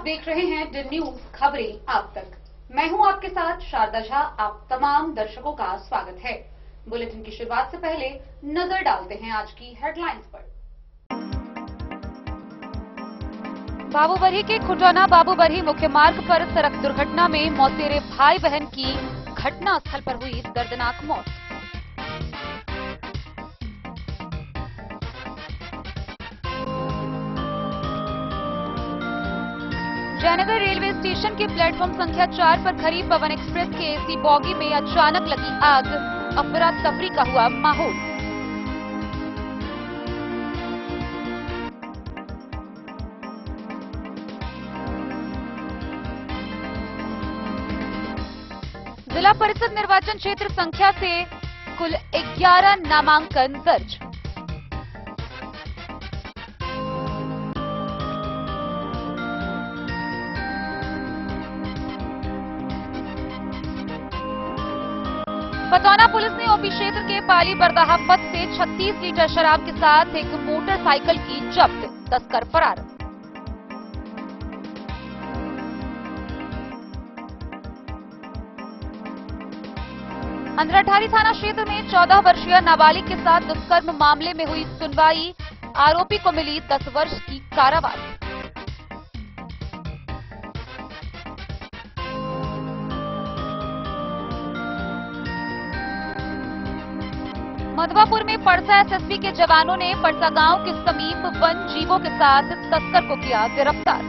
देख रहे हैं डी न्यूज खबरें आप तक। मैं हूं आपके साथ शारदा झा। आप तमाम दर्शकों का स्वागत है। बुलेटिन की शुरुआत से पहले नजर डालते हैं आज की हेडलाइंस पर। बाबूबरही के खुटौना बाबूबरही मुख्य मार्ग पर सड़क दुर्घटना में मौसेरे भाई बहन की घटना स्थल पर हुई दर्दनाक मौत। जयनगर रेलवे स्टेशन के प्लेटफॉर्म संख्या 4 पर खड़ी पवन एक्सप्रेस के एसी बॉगी में अचानक लगी आग, अफरा तफरी का हुआ माहौल। जिला परिषद निर्वाचन क्षेत्र संख्या से कुल 11 नामांकन दर्ज। पतौना पुलिस ने ओपी क्षेत्र के पाली बरदाहा पथ से 36 लीटर शराब के साथ एक मोटरसाइकिल की जब्त, तस्कर फरार। अंधराठारी थाना क्षेत्र में 14 वर्षीय नाबालिग के साथ दुष्कर्म मामले में हुई सुनवाई, आरोपी को मिली 10 वर्ष की कारावास। मधवापुर में परसा एसएसबी के जवानों ने परसा गांव के समीप वन जीवों के साथ तस्कर को किया गिरफ्तार।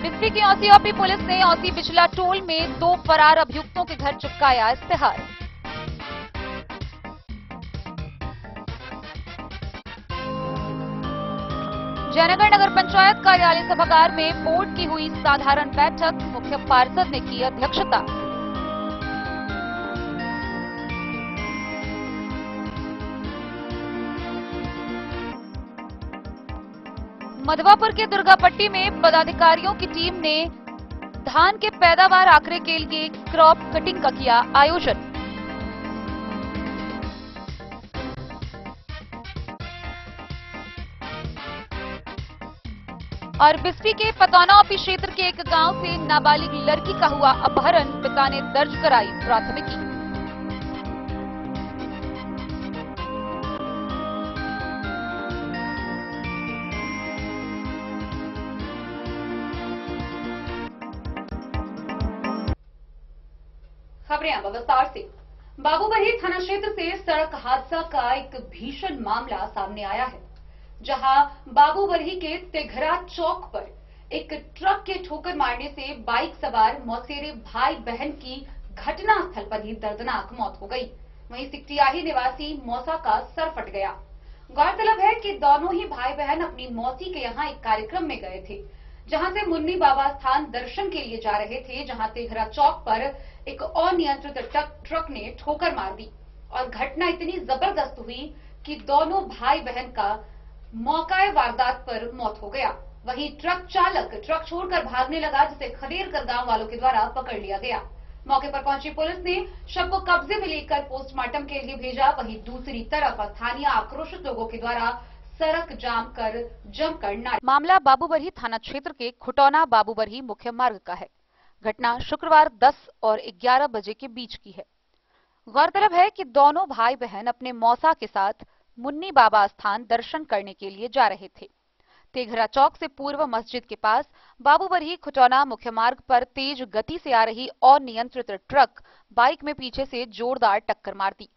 बिस्फी की औसी ओपी पुलिस ने औसी बिचला टोल में 2 फरार अभियुक्तों के घर चिपकाया इश्तेहार। जयनगर नगर पंचायत कार्यालय सभागार में बोर्ड की हुई साधारण बैठक, मुख्य पार्षद ने की अध्यक्षता। मधवापुर के दुर्गापट्टी में पदाधिकारियों की टीम ने धान के पैदावार आंकड़े के लिए क्रॉप कटिंग का किया आयोजन। और बिस्फी के पतौना ओपी क्षेत्र के एक गांव से नाबालिग लड़की का हुआ अपहरण, पिता ने दर्ज कराई प्राथमिकी। खबरें अब विस्तार से। बाबूबरही थाना क्षेत्र से सड़क हादसा का एक भीषण मामला सामने आया है, जहां बाबूबरही के तेघरा चौक पर एक ट्रक के ठोकर मारने से बाइक सवार मौसेरे भाई बहन की घटना स्थल पर ही दर्दनाक मौत हो गई। वहीं सिकटियाही निवासी मौसा का सर फट गया। गौरतलब है कि दोनों ही भाई बहन अपनी मौसी के यहां एक कार्यक्रम में गए थे, जहां से मुन्नी बाबा स्थान दर्शन के लिए जा रहे थे, जहां तेघरा चौक पर एक अनियंत्रित ट्रक ने ठोकर मार दी और घटना इतनी जबरदस्त हुई कि दोनों भाई बहन का मौकाए वारदात पर मौत हो गया। वहीं ट्रक चालक ट्रक छोड़कर भागने लगा, जिसे खदेड़कर गांव वालों के द्वारा पकड़ लिया गया। मौके पर पहुंची पुलिस ने शव को कब्जे में लेकर पोस्टमार्टम के लिए भेजा। वहीं दूसरी तरफ स्थानीय आक्रोशित लोगों के द्वारा सड़क जाम कर जमकर नारे। मामला बाबूबरही थाना क्षेत्र के खुटौना बाबूबरही मुख्य मार्ग का है। घटना शुक्रवार 10 और 11 बजे के बीच की है। गौरतलब है कि दोनों भाई बहन अपने मौसा के साथ मुन्नी बाबा स्थान दर्शन करने के लिए जा रहे थे। तेघरा चौक से पूर्व मस्जिद के पास बाबूबरही खुटौना मुख्य मार्ग पर तेज गति से आ रही अनियंत्रित ट्रक बाइक में पीछे से जोरदार टक्कर मार दी।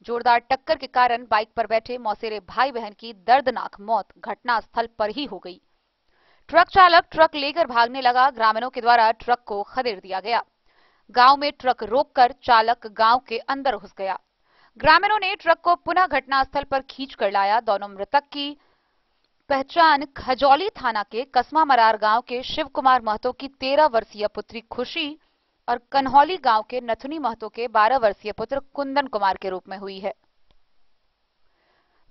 जोरदार टक्कर के कारण बाइक पर बैठे मौसेरे भाई बहन की दर्दनाक मौत घटना स्थल पर ही हो गई। ट्रक चालक ट्रक लेकर भागने लगा। ग्रामीणों के द्वारा ट्रक को खदेड़ दिया गया। गांव में ट्रक रोककर चालक गांव के अंदर घुस गया। ग्रामीणों ने ट्रक को पुनः घटनास्थल पर खींच कर लाया। दोनों मृतक की पहचान खजौली थाना के कसमा मरार गांव के शिव कुमार महतो की 13 वर्षीय पुत्री खुशी और कन्हौली गांव के नथुनी महतो के 12 वर्षीय पुत्र कुंदन कुमार के रूप में हुई है।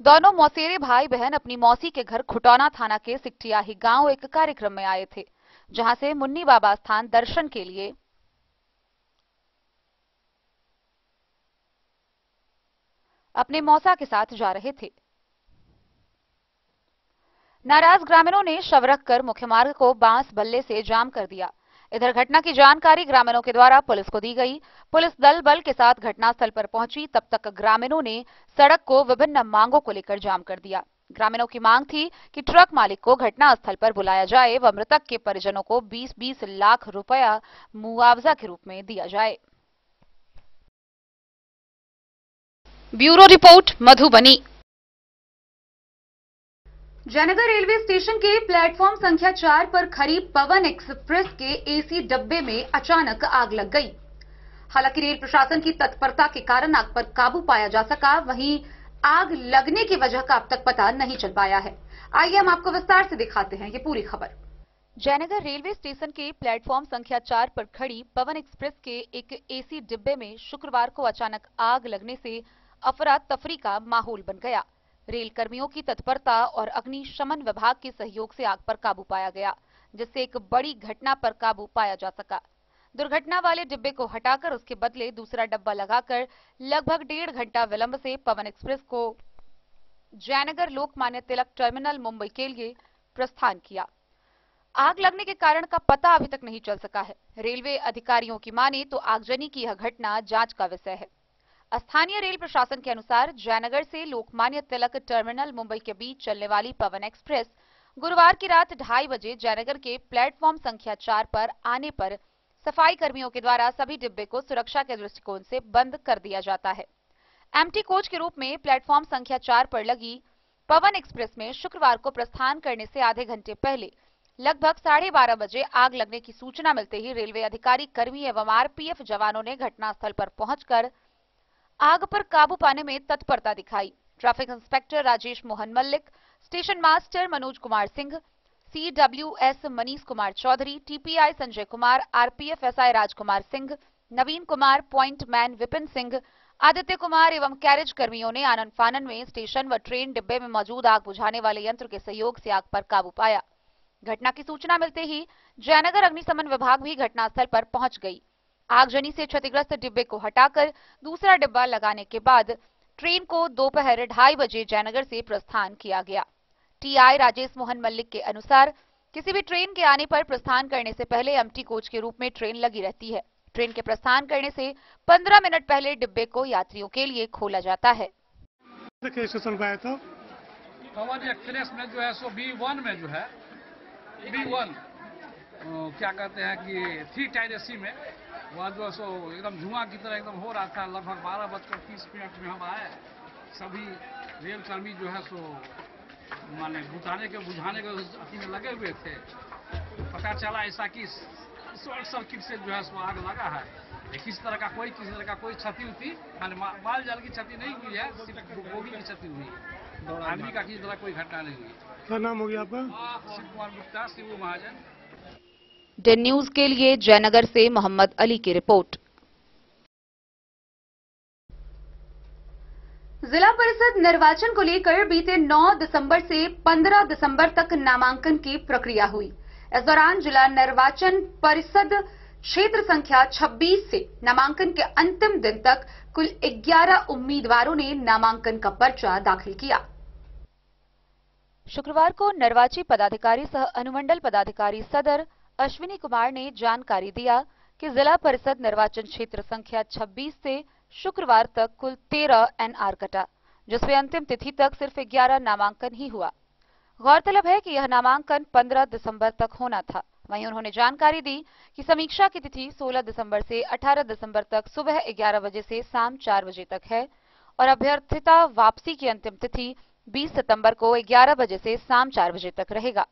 दोनों मौसेरे भाई बहन अपनी मौसी के घर खुटौना थाना के सिकटियाही गांव एक कार्यक्रम में आए थे, जहां से मुन्नी बाबा स्थान दर्शन के लिए अपने मौसा के साथ जा रहे थे। नाराज ग्रामीणों ने शव रखकर मुख्य मार्ग को बांस बल्ले से जाम कर दिया। इधर घटना की जानकारी ग्रामीणों के द्वारा पुलिस को दी गई। पुलिस दल बल के साथ घटनास्थल पर पहुंची, तब तक ग्रामीणों ने सड़क को विभिन्न मांगों को लेकर जाम कर दिया। ग्रामीणों की मांग थी कि ट्रक मालिक को घटनास्थल पर बुलाया जाए व मृतक के परिजनों को 20-20 लाख रुपया मुआवजा के रूप में दिया जाए। Bureau report, Madhubani. Jaynagar railway station के प्लेटफॉर्म संख्या 4 पर खड़ी पवन एक्सप्रेस के एसी डब्बे में अचानक आग लग गई। हालांकि रेल प्रशासन की तत्परता के कारण आग पर काबू पाया जा सका, वहीं आग लगने की वजह का अब तक पता नहीं चल पाया है। आइए हम आपको विस्तार से दिखाते हैं ये पूरी खबर। जयनगर रेलवे स्टेशन के प्लेटफॉर्म संख्या 4 पर खड़ी पवन एक्सप्रेस के एक एसी डिब्बे में शुक्रवार को अचानक आग लगने से अफरा तफरी का माहौल बन गया। रेल कर्मियों की तत्परता और अग्निशमन विभाग के सहयोग से आग पर काबू पाया गया, जिससे एक बड़ी घटना पर काबू पाया जा सका। दुर्घटना वाले डिब्बे को हटाकर उसके बदले दूसरा डब्बा लगाकर लगभग 1.5 घंटा विलंब से पवन एक्सप्रेस को जयनगर लोकमान्य तिलक टर्मिनल मुंबई के लिए प्रस्थान किया। आग लगने के कारण का पता अभी तक नहीं चल सका है। रेलवे अधिकारियों की माने तो आगजनी की यह घटना जांच का विषय है। स्थानीय रेल प्रशासन के अनुसार जयनगर से लोकमान्य तिलक टर्मिनल मुंबई के बीच चलने वाली पवन एक्सप्रेस गुरुवार की रात 2:30 बजे जयनगर के प्लेटफॉर्म संख्या 4 पर आने पर सफाई कर्मियों के द्वारा सभी डिब्बे को सुरक्षा के दृष्टिकोण से बंद कर दिया जाता है। एम्प्टी कोच के रूप में प्लेटफॉर्म संख्या 4 पर लगी पवन एक्सप्रेस में शुक्रवार को प्रस्थान करने से आधे घंटे पहले लगभग 12:30 बजे आग लगने की सूचना मिलते ही रेलवे अधिकारी, कर्मी एवं आरपीएफ जवानों ने घटनास्थल पर पहुंचकर आग पर काबू पाने में तत्परता दिखाई। Traffic inspector Rajesh Mohan Mallick, station master Manoj Kumar Singh, CWS Manish Kumar Chaudhary, TPI Sanjay Kumar, RPF SI Rajkumar Singh, Naveen Kumar, point man Vipin Singh, Aditya Kumar एवं कैरेज कर्मियों ने आनन फानन में स्टेशन व ट्रेन डिब्बे में मौजूद आग बुझाने वाले यंत्र के सहयोग से आग पर काबू पाया। घटना की सूचना मिलते ही जयनगर अग्निशमन विभाग भी घटनास्थल पर पहुंच गई। आगजनी से क्षतिग्रस्त डिब्बे को हटाकर दूसरा डिब्बा लगाने के बाद ट्रेन को दोपहर 2:30 बजे जयनगर से प्रस्थान किया गया। टीआई राजेश मोहन मल्लिक के अनुसार किसी भी ट्रेन के आने पर प्रस्थान करने से पहले एम्प्टी कोच के रूप में ट्रेन लगी रहती है। ट्रेन के प्रस्थान करने से 15 मिनट पहले डिब्बे को यात्रियों के लिए खोला जाता है। पवन एक्सप्रेस में जो है सो B1 में जो है B1 क्या कहते हैं कि 3 टायर एसी में वह जो है सो एकदम धुआं की तरह एकदम हो रहा था। लगभग 12:30 में हम आए। सभी रेल कर्मी जो है सो माने बुझाने के अथी में लगे हुए थे। पता चला ऐसा कि शॉर्ट सर्किट से जो है सो आग लगा है। किसी तरह का कोई क्षति हुई माने माल जाल की क्षति नहीं हुई है, सिर्फ बोगी की क्षति हुई है। आदमी का किसी तरह कोई घटना नहीं हुई। क्या नाम हो गया आपका? शिव कुमार गुप्ता, शिव महाजन। डेन न्यूज के लिए जयनगर से मोहम्मद अली की रिपोर्ट। जिला परिषद निर्वाचन को लेकर बीते 9 दिसंबर से 15 दिसंबर तक नामांकन की प्रक्रिया हुई। इस दौरान जिला निर्वाचन परिषद क्षेत्र संख्या 26 से नामांकन के अंतिम दिन तक कुल 11 उम्मीदवारों ने नामांकन का पर्चा दाखिल किया। शुक्रवार को निर्वाची पदाधिकारी सह अनुमंडल पदाधिकारी सदर अश्विनी कुमार ने जानकारी दिया कि जिला परिषद निर्वाचन क्षेत्र संख्या 26 से शुक्रवार तक कुल 13 एनआर कटा, जिसमें अंतिम तिथि तक सिर्फ 11 नामांकन ही हुआ। गौरतलब है कि यह नामांकन 15 दिसंबर तक होना था। वहीं उन्होंने जानकारी दी कि समीक्षा की तिथि 16 दिसंबर से 18 दिसंबर तक सुबह 11 बजे से शाम 4 बजे तक है और अभ्यर्थिता वापसी की अंतिम तिथि 20 सितंबर को 11 बजे से शाम 4 बजे तक रहेगा।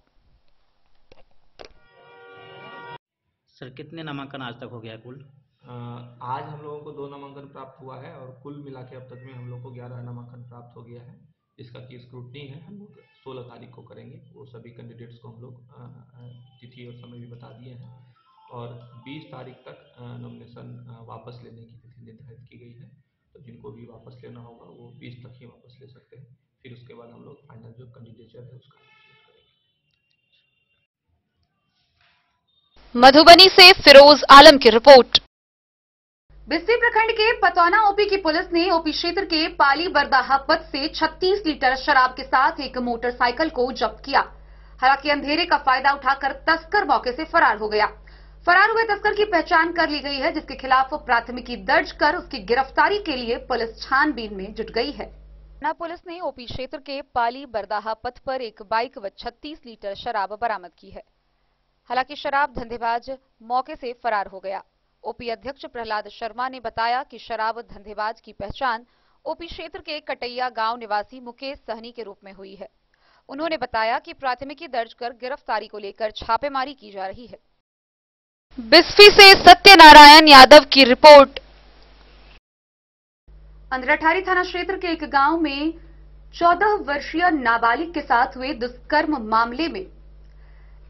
सर, कितने नामांकन आज तक हो गया कुल? आज हम लोगों को 2 नामांकन प्राप्त हुआ है और कुल मिला के अब तक में हम लोग को 11 नामांकन प्राप्त हो गया है। इसका की स्क्रूटनी है, हम लोग 16 तारीख को करेंगे। वो सभी कैंडिडेट्स को हम लोग तिथि और समय भी बता दिए हैं और 20 तारीख तक नॉमिनेशन वापस लेने की तिथि निर्धारित की गई है। तो जिनको भी वापस लेना होगा वो 20 तक ही वापस ले सकते हैं। फिर उसके बाद हम लोग फाइनल जो कैंडिडेचर है उसका मधुबनी से फिरोज आलम की रिपोर्ट। बिस्सी प्रखंड के पतौना ओपी की पुलिस ने ओपी क्षेत्र के पाली बरदाहा पथ से 36 लीटर शराब के साथ एक मोटरसाइकिल को जब्त किया। हालांकि अंधेरे का फायदा उठाकर तस्कर मौके से फरार हो गया। फरार हुए तस्कर की पहचान कर ली गई है, जिसके खिलाफ प्राथमिकी दर्ज कर उसकी गिरफ्तारी के लिए पुलिस छानबीन में जुट गई है। पुलिस ने ओपी क्षेत्र के पाली बरदाहा पथ पर एक बाइक व 36 लीटर शराब बरामद की है। हालांकि शराब धंधेबाज मौके से फरार हो गया। ओपी अध्यक्ष प्रहलाद शर्मा ने बताया कि शराब धंधेबाज की पहचान ओपी क्षेत्र के कटैया गांव निवासी मुकेश सहनी के रूप में हुई है। उन्होंने बताया कि प्राथमिकी दर्ज कर गिरफ्तारी को लेकर छापेमारी की जा रही है। बिस्फी से सत्यनारायण यादव की रिपोर्ट। अंधराठारी थाना क्षेत्र के एक गांव में 14 वर्षीय नाबालिग के साथ हुए दुष्कर्म मामले में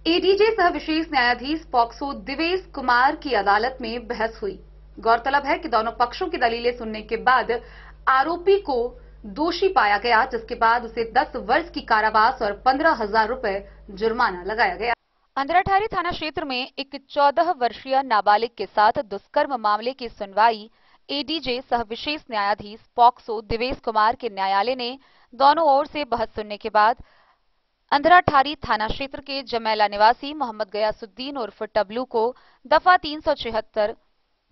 एडीजे सह विशेष न्यायाधीश पॉक्सो दिवेश कुमार की अदालत में बहस हुई। गौरतलब है कि दोनों पक्षों की दलीलें सुनने के बाद आरोपी को दोषी पाया गया, जिसके बाद उसे 10 वर्ष की कारावास और 15,000 रुपए जुर्माना लगाया गया। अंधराठारी थाना क्षेत्र में एक 14 वर्षीय नाबालिग के साथ दुष्कर्म मामले की सुनवाई एडीजे सह विशेष न्यायाधीश पॉक्सो दिवेश कुमार के न्यायालय ने दोनों ओर से बहस सुनने के बाद अंधराठारी थाना क्षेत्र के जमैला निवासी मोहम्मद गयासुद्दीन उर्फ टबलू को दफा 376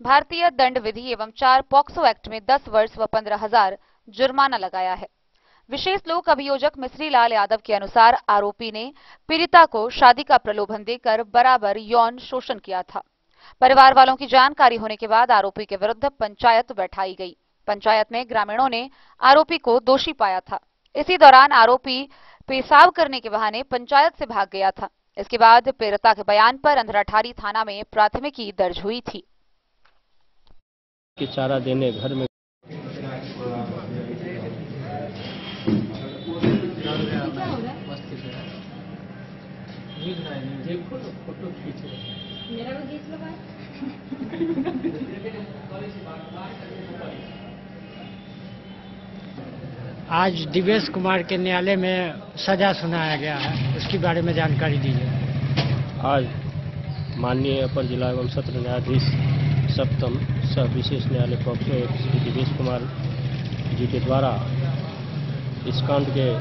भारतीय दंड विधि एवं 4 पॉक्सो एक्ट में 10 वर्ष व 15,000 जुर्माना लगाया है। विशेष लोक अभियोजक मिश्री लाल यादव के अनुसार आरोपी ने पीड़िता को शादी का प्रलोभन देकर बराबर यौन शोषण किया था। परिवार वालों की जानकारी होने के बाद आरोपी के विरुद्ध पंचायत बैठाई गई। पंचायत में ग्रामीणों ने आरोपी को दोषी पाया था। इसी दौरान आरोपी पेशाब करने के बहाने पंचायत से भाग गया था। इसके बाद पीड़िता के बयान पर अंधराठारी थाना में प्राथमिकी दर्ज हुई थी। कि चारा देने घर में आज दिवेश कुमार के न्यायालय में सजा सुनाया गया है, उसके बारे में जानकारी दीजिए। आज माननीय अपर जिला एवं सत्र न्यायाधीश सप्तम सह विशेष न्यायालय पॉक्सो एक्ट श्री दिवेश कुमार जी के द्वारा इस कांड के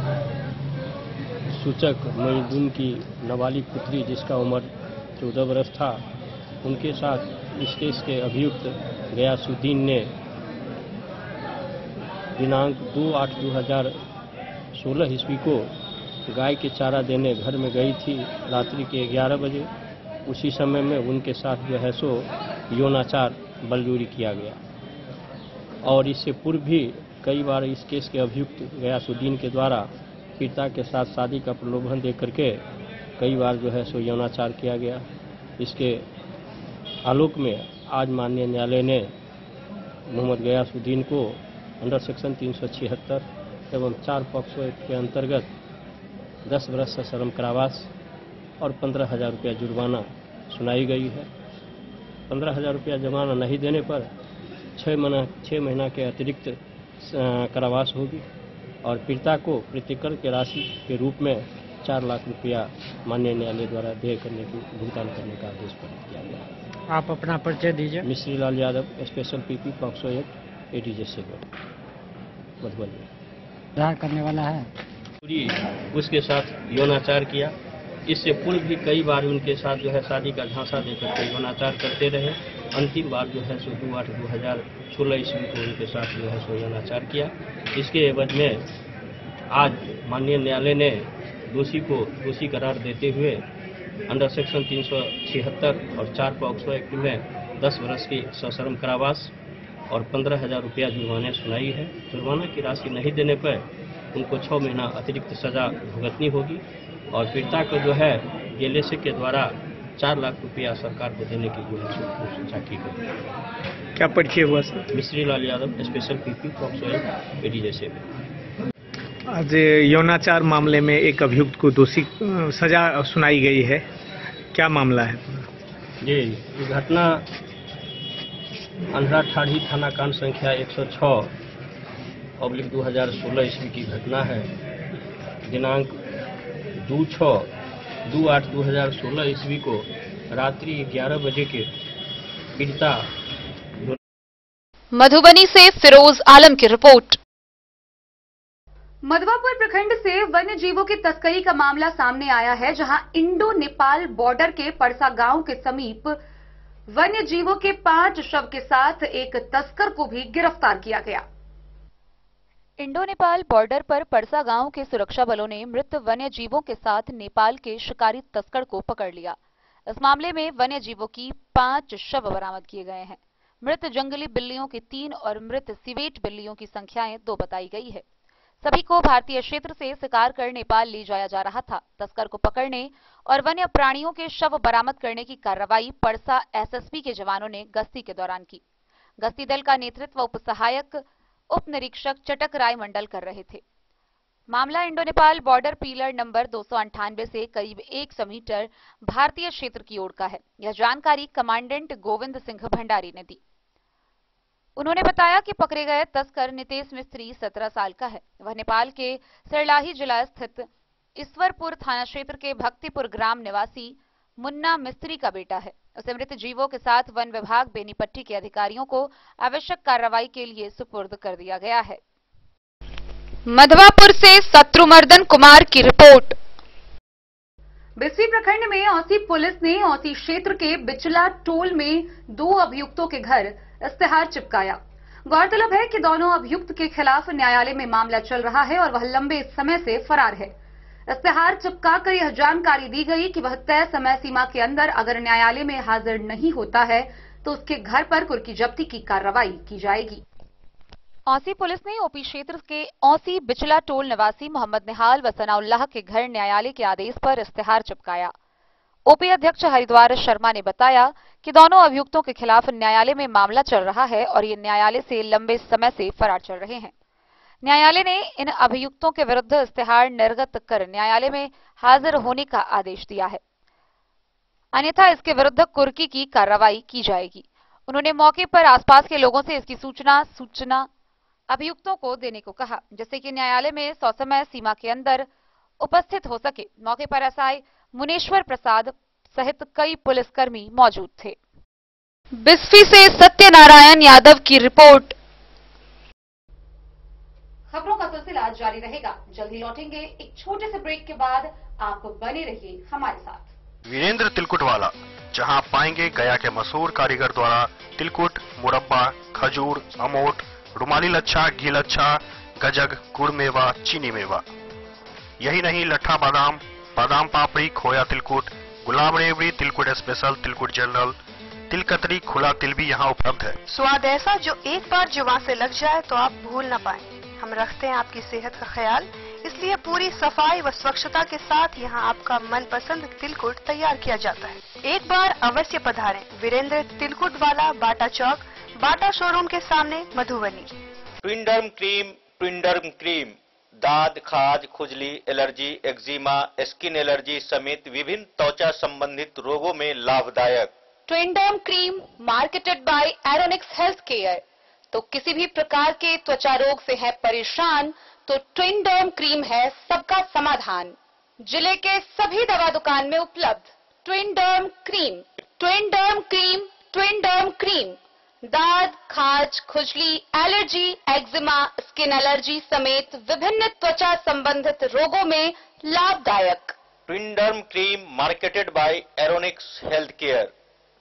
सूचक मोइनुद्दीन की नाबालिग पुत्री जिसका उम्र 14 वर्ष था, उनके साथ इस केस के अभियुक्त गयासुद्दीन ने दिनांक 2/8/2016 ईस्वी को गाय के चारा देने घर में गई थी रात्रि के 11 बजे। उसी समय में उनके साथ जो है सो यौनाचार बलजोरी किया गया और इससे पूर्व भी कई बार इस केस के अभियुक्त गयासुद्दीन के द्वारा पीड़िता के साथ शादी का प्रलोभन दे करके कई बार जो है सो यौनाचार किया गया। इसके आलोक में आज माननीय न्यायालय ने मोहम्मद गयासुद्दीन को अंडर सेक्शन 376 एवं 4 पॉक्सो एक्ट के अंतर्गत 10 वर्ष सश्रम कारावास और 15,000 रुपया जुर्माना सुनाई गई है। 15,000 रुपया जुर्माना नहीं देने पर 6 महीना के अतिरिक्त कारावास होगी और पीड़िता को प्रतिकर के राशि के रूप में 4 लाख रुपया माननीय न्यायालय द्वारा देय करने की भुगतान करने का आदेश पारित किया गया। आप अपना परिचय दीजिए। Mishri Lal Yadav, special PP POCSO act ADJ से मधुबनी। उधार करने वाला है पूरी उसके साथ यौनाचार किया। इससे पूर्व भी कई बार उनके साथ जो है शादी का झांसा देकर के यौनाचार करते रहे। अंतिम बार जो है सो 2/8/2016 ईस्वी को उनके साथ जो है सो यौनाचार किया। इसके एवज में आज माननीय न्यायालय ने दोषी को दोषी करार देते हुए अंडर सेक्शन 376 और 4 पॉक्सो एक्ट में 10 वर्ष की सश्रम कारावास और 15,000 रुपया जुर्माने सुनाई है। जुर्माना की राशि नहीं देने पर उनको 6 महीना अतिरिक्त सजा भुगतनी होगी और पीड़िता को जो है जेलेसे के द्वारा 4 लाख रुपया सरकार को देने की जो है सूचना की गई। क्या परिचय हुआ sir? Mishri Lal Yadav, special PP POCSO ADJ से। आज यौनाचार मामले में एक अभियुक्त को दोषी सजा सुनाई गई है, क्या मामला है? जी, ये घटना अंधराठारी थाना कांड संख्या 106/2016 ईस्वी की घटना है। दिनांक 2/8/2016 ईस्वी को रात्रि 11 बजे के पीड़िता मधुबनी से फिरोज आलम की रिपोर्ट। मधवापुर प्रखंड से वन्य जीवों की तस्करी का मामला सामने आया है, जहां इंडो नेपाल बॉर्डर के परसा गांव के समीप वन्य जीवों के 5 शव के साथ एक तस्कर को भी गिरफ्तार किया गया। इंडो नेपाल बॉर्डर पर परसा गांव के सुरक्षा बलों ने मृत वन्य जीवों के साथ नेपाल के शिकारी तस्कर को पकड़ लिया। इस मामले में वन्य जीवों की 5 शव बरामद किए गए हैं। मृत जंगली बिल्लियों की 3 और मृत सिवेट बिल्लियों की संख्याएं 2 बताई गई है। सभी को भारतीय क्षेत्र से शिकार कर नेपाल ले जाया जा रहा था। तस्कर को पकड़ने और वन्य प्राणियों के शव बरामद करने की कार्रवाई परसा एसएसपी के जवानों ने गश्ती के दौरान की। गश्ती दल का नेतृत्व उप सहायक उप निरीक्षक चटक राय मंडल कर रहे थे। मामला Indo Nepal border pillar number 298 से करीब 100 मीटर भारतीय क्षेत्र की ओर का है। यह जानकारी कमांडेंट गोविंद सिंह भंडारी ने दी। उन्होंने बताया कि पकड़े गए तस्कर नितेश मिस्त्री 17 साल का है। वह नेपाल के सरलाही जिला स्थित ईश्वरपुर थाना क्षेत्र के भक्तिपुर ग्राम निवासी मुन्ना मिस्त्री का बेटा है। उसे मृत जीवों के साथ वन विभाग बेनीपट्टी के अधिकारियों को आवश्यक कार्रवाई के लिए सुपुर्द कर दिया गया है। मधवापुर से शत्रुमर्दन कुमार की रिपोर्ट। बिस्वी प्रखंड में औसी पुलिस ने औसी क्षेत्र के बिचला टोल में 2 अभियुक्तों के घर इश्तेहार चिपकाया। गौरतलब है कि दोनों अभियुक्त के खिलाफ न्यायालय में मामला चल रहा है और वह लंबे समय से फरार है। इश्तेहार चिपकाकर यह जानकारी दी गई कि वह तय समय सीमा के अंदर अगर न्यायालय में हाजिर नहीं होता है तो उसके घर पर कुर्की जब्ती की कार्रवाई की जाएगी। औसी पुलिस ने ओपी क्षेत्र के औसी बिचला टोल निवासी मोहम्मद निहाल व सनाउल्लाह के घर न्यायालय के आदेश पर इश्तेहार चिपकाया। ओपी अध्यक्ष हरिद्वार शर्मा ने बताया कि दोनों अभियुक्तों के खिलाफ न्यायालय में मामला चल रहा है और ये न्यायालय से लंबे समय से फरार चल रहे हैं। न्यायालय ने इन अभियुक्तों के विरुद्ध इश्तेहार निर्गत कर न्यायालय में हाजिर होने का आदेश दिया है, अन्यथा इसके विरुद्ध कुर्की की कार्रवाई की जाएगी। उन्होंने मौके पर आसपास के लोगों से इसकी सूचना अभियुक्तों को देने को कहा, जिससे कि न्यायालय में ससमय सीमा के अंदर उपस्थित हो सके। मौके पर एसआई मुनेश्वर प्रसाद सहित कई पुलिसकर्मी मौजूद थे। बिस्फी से सत्यनारायण यादव की रिपोर्ट। खबरों का सिलसिला जारी रहेगा। जल्द ही लौटेंगे एक छोटे से ब्रेक के बाद। आप बने रहिए हमारे साथ। वीरेंद्र तिलकुट वाला, जहां पाएंगे गया के मशहूर कारीगर द्वारा तिलकुट, मुरब्बा, खजूर, अमोट, रुमाली लच्छा, घी लच्छा, गजक, गुड़ मेवा, चीनी मेवा। यही नहीं, लट्ठा बादाम, बादाम पापड़ी, खोया तिलकुट, गुलाब रेवड़ी, तिलकुट स्पेशल, तिलकुट जनरल, तिलकतरी, खुला तिल भी यहाँ उपलब्ध है। स्वाद ऐसा जो एक बार जुबान से लग जाए तो आप भूल न पाएं। हम रखते हैं आपकी सेहत का ख्याल, इसलिए पूरी सफाई व स्वच्छता के साथ यहाँ आपका मनपसंद तिलकुट तैयार किया जाता है। एक बार अवश्य पधारें। वीरेंद्र तिलकुट वाला, बाटा चौक, बाटा शोरूम के सामने, मधुबनी। ट्विंडर्म क्रीम दाद, खाज, खुजली, एलर्जी, एक्जिमा, स्किन एलर्जी समेत विभिन्न त्वचा संबंधित रोगों में लाभदायक। Twinderm cream marketed by Aeronix health care. तो किसी भी प्रकार के त्वचा रोग से है परेशान तो ट्विंडर्म क्रीम है सबका समाधान। जिले के सभी दवा दुकान में उपलब्ध ट्विंडर्म क्रीम। ट्विंडर्म क्रीम दाद, खाज, खुजली, एलर्जी, एक्जिमा, स्किन एलर्जी समेत विभिन्न त्वचा संबंधित रोगों में लाभदायक। Twinderm cream marketed by Aeronix health care.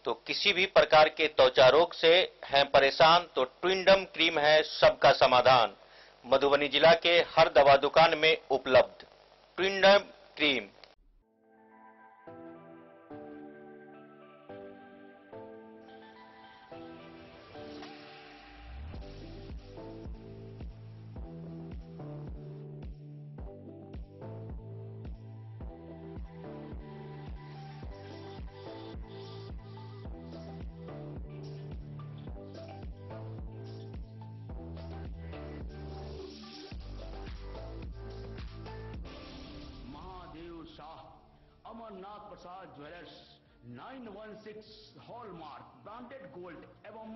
तो किसी भी प्रकार के त्वचा रोग से हैं परेशान तो ट्विंडर्म क्रीम है सबका समाधान। मधुबनी जिला के हर दवा दुकान में उपलब्ध ट्विंडर्म क्रीम। अमरनाथ प्रसाद ज्वेलर्स 916 हॉलमार्क ब्रांडेड गोल्ड एवं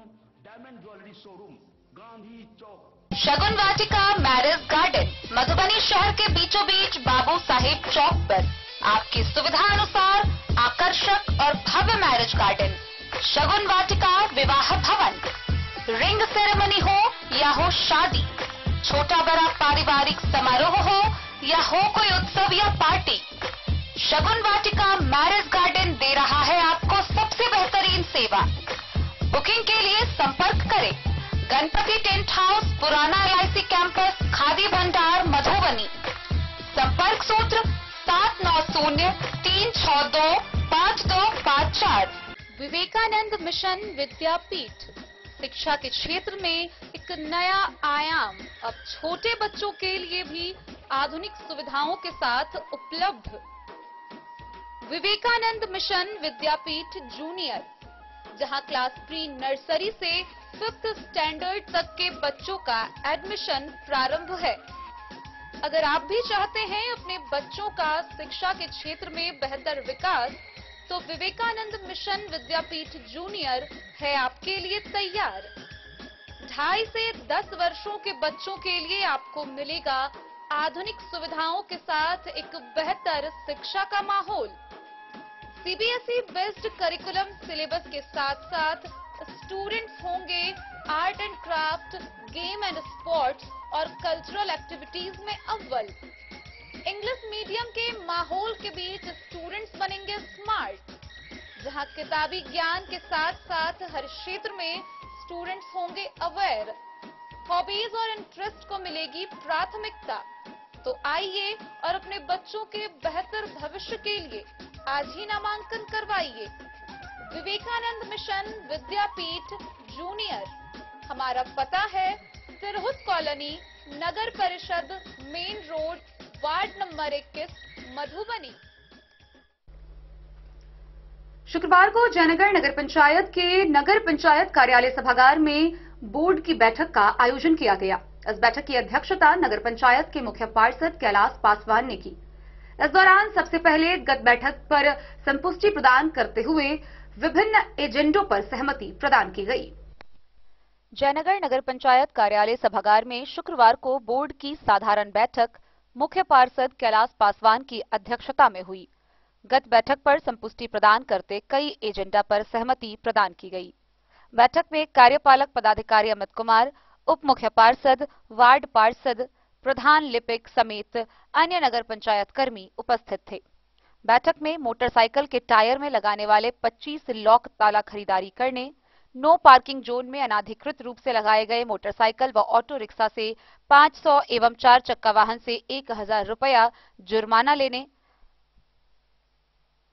डायमंड ज्वेलरी शोरूम, गांधी चौक। शगुन वाटिका मैरिज गार्डन मधुबनी शहर के बीचों बीच बाबू साहेब चौक पर आपकी सुविधा अनुसार आकर्षक और भव्य मैरिज गार्डन शगुन वाटिका विवाह भवन। रिंग सेरेमनी हो या हो शादी, छोटा बड़ा पारिवारिक समारोह हो या हो कोई उत्सव या पार्टी, शगुन वाटिका मैरिज गार्डन दे रहा है आपको सबसे बेहतरीन सेवा। बुकिंग के लिए संपर्क करें गणपति टेंट हाउस, पुराना LIC कैंपस, खादी भंडार, मधुबनी। संपर्क सूत्र 7903625254। विवेकानंद मिशन विद्यापीठ शिक्षा के क्षेत्र में एक नया आयाम अब छोटे बच्चों के लिए भी आधुनिक सुविधाओं के साथ उपलब्ध। विवेकानंद मिशन विद्यापीठ जूनियर, जहां क्लास प्री नर्सरी से 5th स्टैंडर्ड तक के बच्चों का एडमिशन प्रारंभ है। अगर आप भी चाहते हैं अपने बच्चों का शिक्षा के क्षेत्र में बेहतर विकास, तो विवेकानंद मिशन विद्यापीठ जूनियर है आपके लिए तैयार। 2.5 से 10 वर्षों के बच्चों के लिए आपको मिलेगा आधुनिक सुविधाओं के साथ एक बेहतर शिक्षा का माहौल। CBSE बेस्ड करिकुलम सिलेबस के साथ साथ स्टूडेंट्स होंगे art and craft, game and sports और कल्चरल एक्टिविटीज में अव्वल। इंग्लिश मीडियम के माहौल के बीच स्टूडेंट्स बनेंगे स्मार्ट, जहां किताबी ज्ञान के साथ साथ हर क्षेत्र में स्टूडेंट्स होंगे अवेयर। हॉबीज और इंटरेस्ट को मिलेगी प्राथमिकता। तो आइए और अपने बच्चों के बेहतर भविष्य के लिए आज ही नामांकन करवाइए। विवेकानंद मिशन विद्यापीठ जूनियर। हमारा पता है सिरहुत कॉलोनी, नगर परिषद, main road, ward number 21, Madhubani. शुक्रवार को जयनगर नगर पंचायत के नगर पंचायत कार्यालय सभागार में बोर्ड की बैठक का आयोजन किया गया। इस बैठक की अध्यक्षता नगर पंचायत के मुख्य पार्षद कैलाश पासवान ने की। इस दौरान सबसे पहले गत बैठक पर संपुष्टि प्रदान करते हुए विभिन्न एजेंडों पर सहमति प्रदान की गई। जयनगर नगर पंचायत कार्यालय सभागार में शुक्रवार को बोर्ड की साधारण बैठक मुख्य पार्षद कैलाश पासवान की अध्यक्षता में हुई। गत बैठक पर संपुष्टि प्रदान करते कई एजेंडा पर सहमति प्रदान की गई। बैठक में कार्यपालक पदाधिकारी अमित कुमार, उप मुख्य पार्षद, वार्ड पार्षद, प्रधान लिपिक समेत अन्य नगर पंचायत कर्मी उपस्थित थे। बैठक में मोटरसाइकिल के टायर में लगाने वाले 25 लॉक ताला खरीदारी करने, नो पार्किंग जोन में अनाधिकृत रूप से लगाए गए मोटरसाइकिल व ऑटो रिक्शा से 500 एवं 4 चक्का वाहन से 1000 रुपया जुर्माना लेने,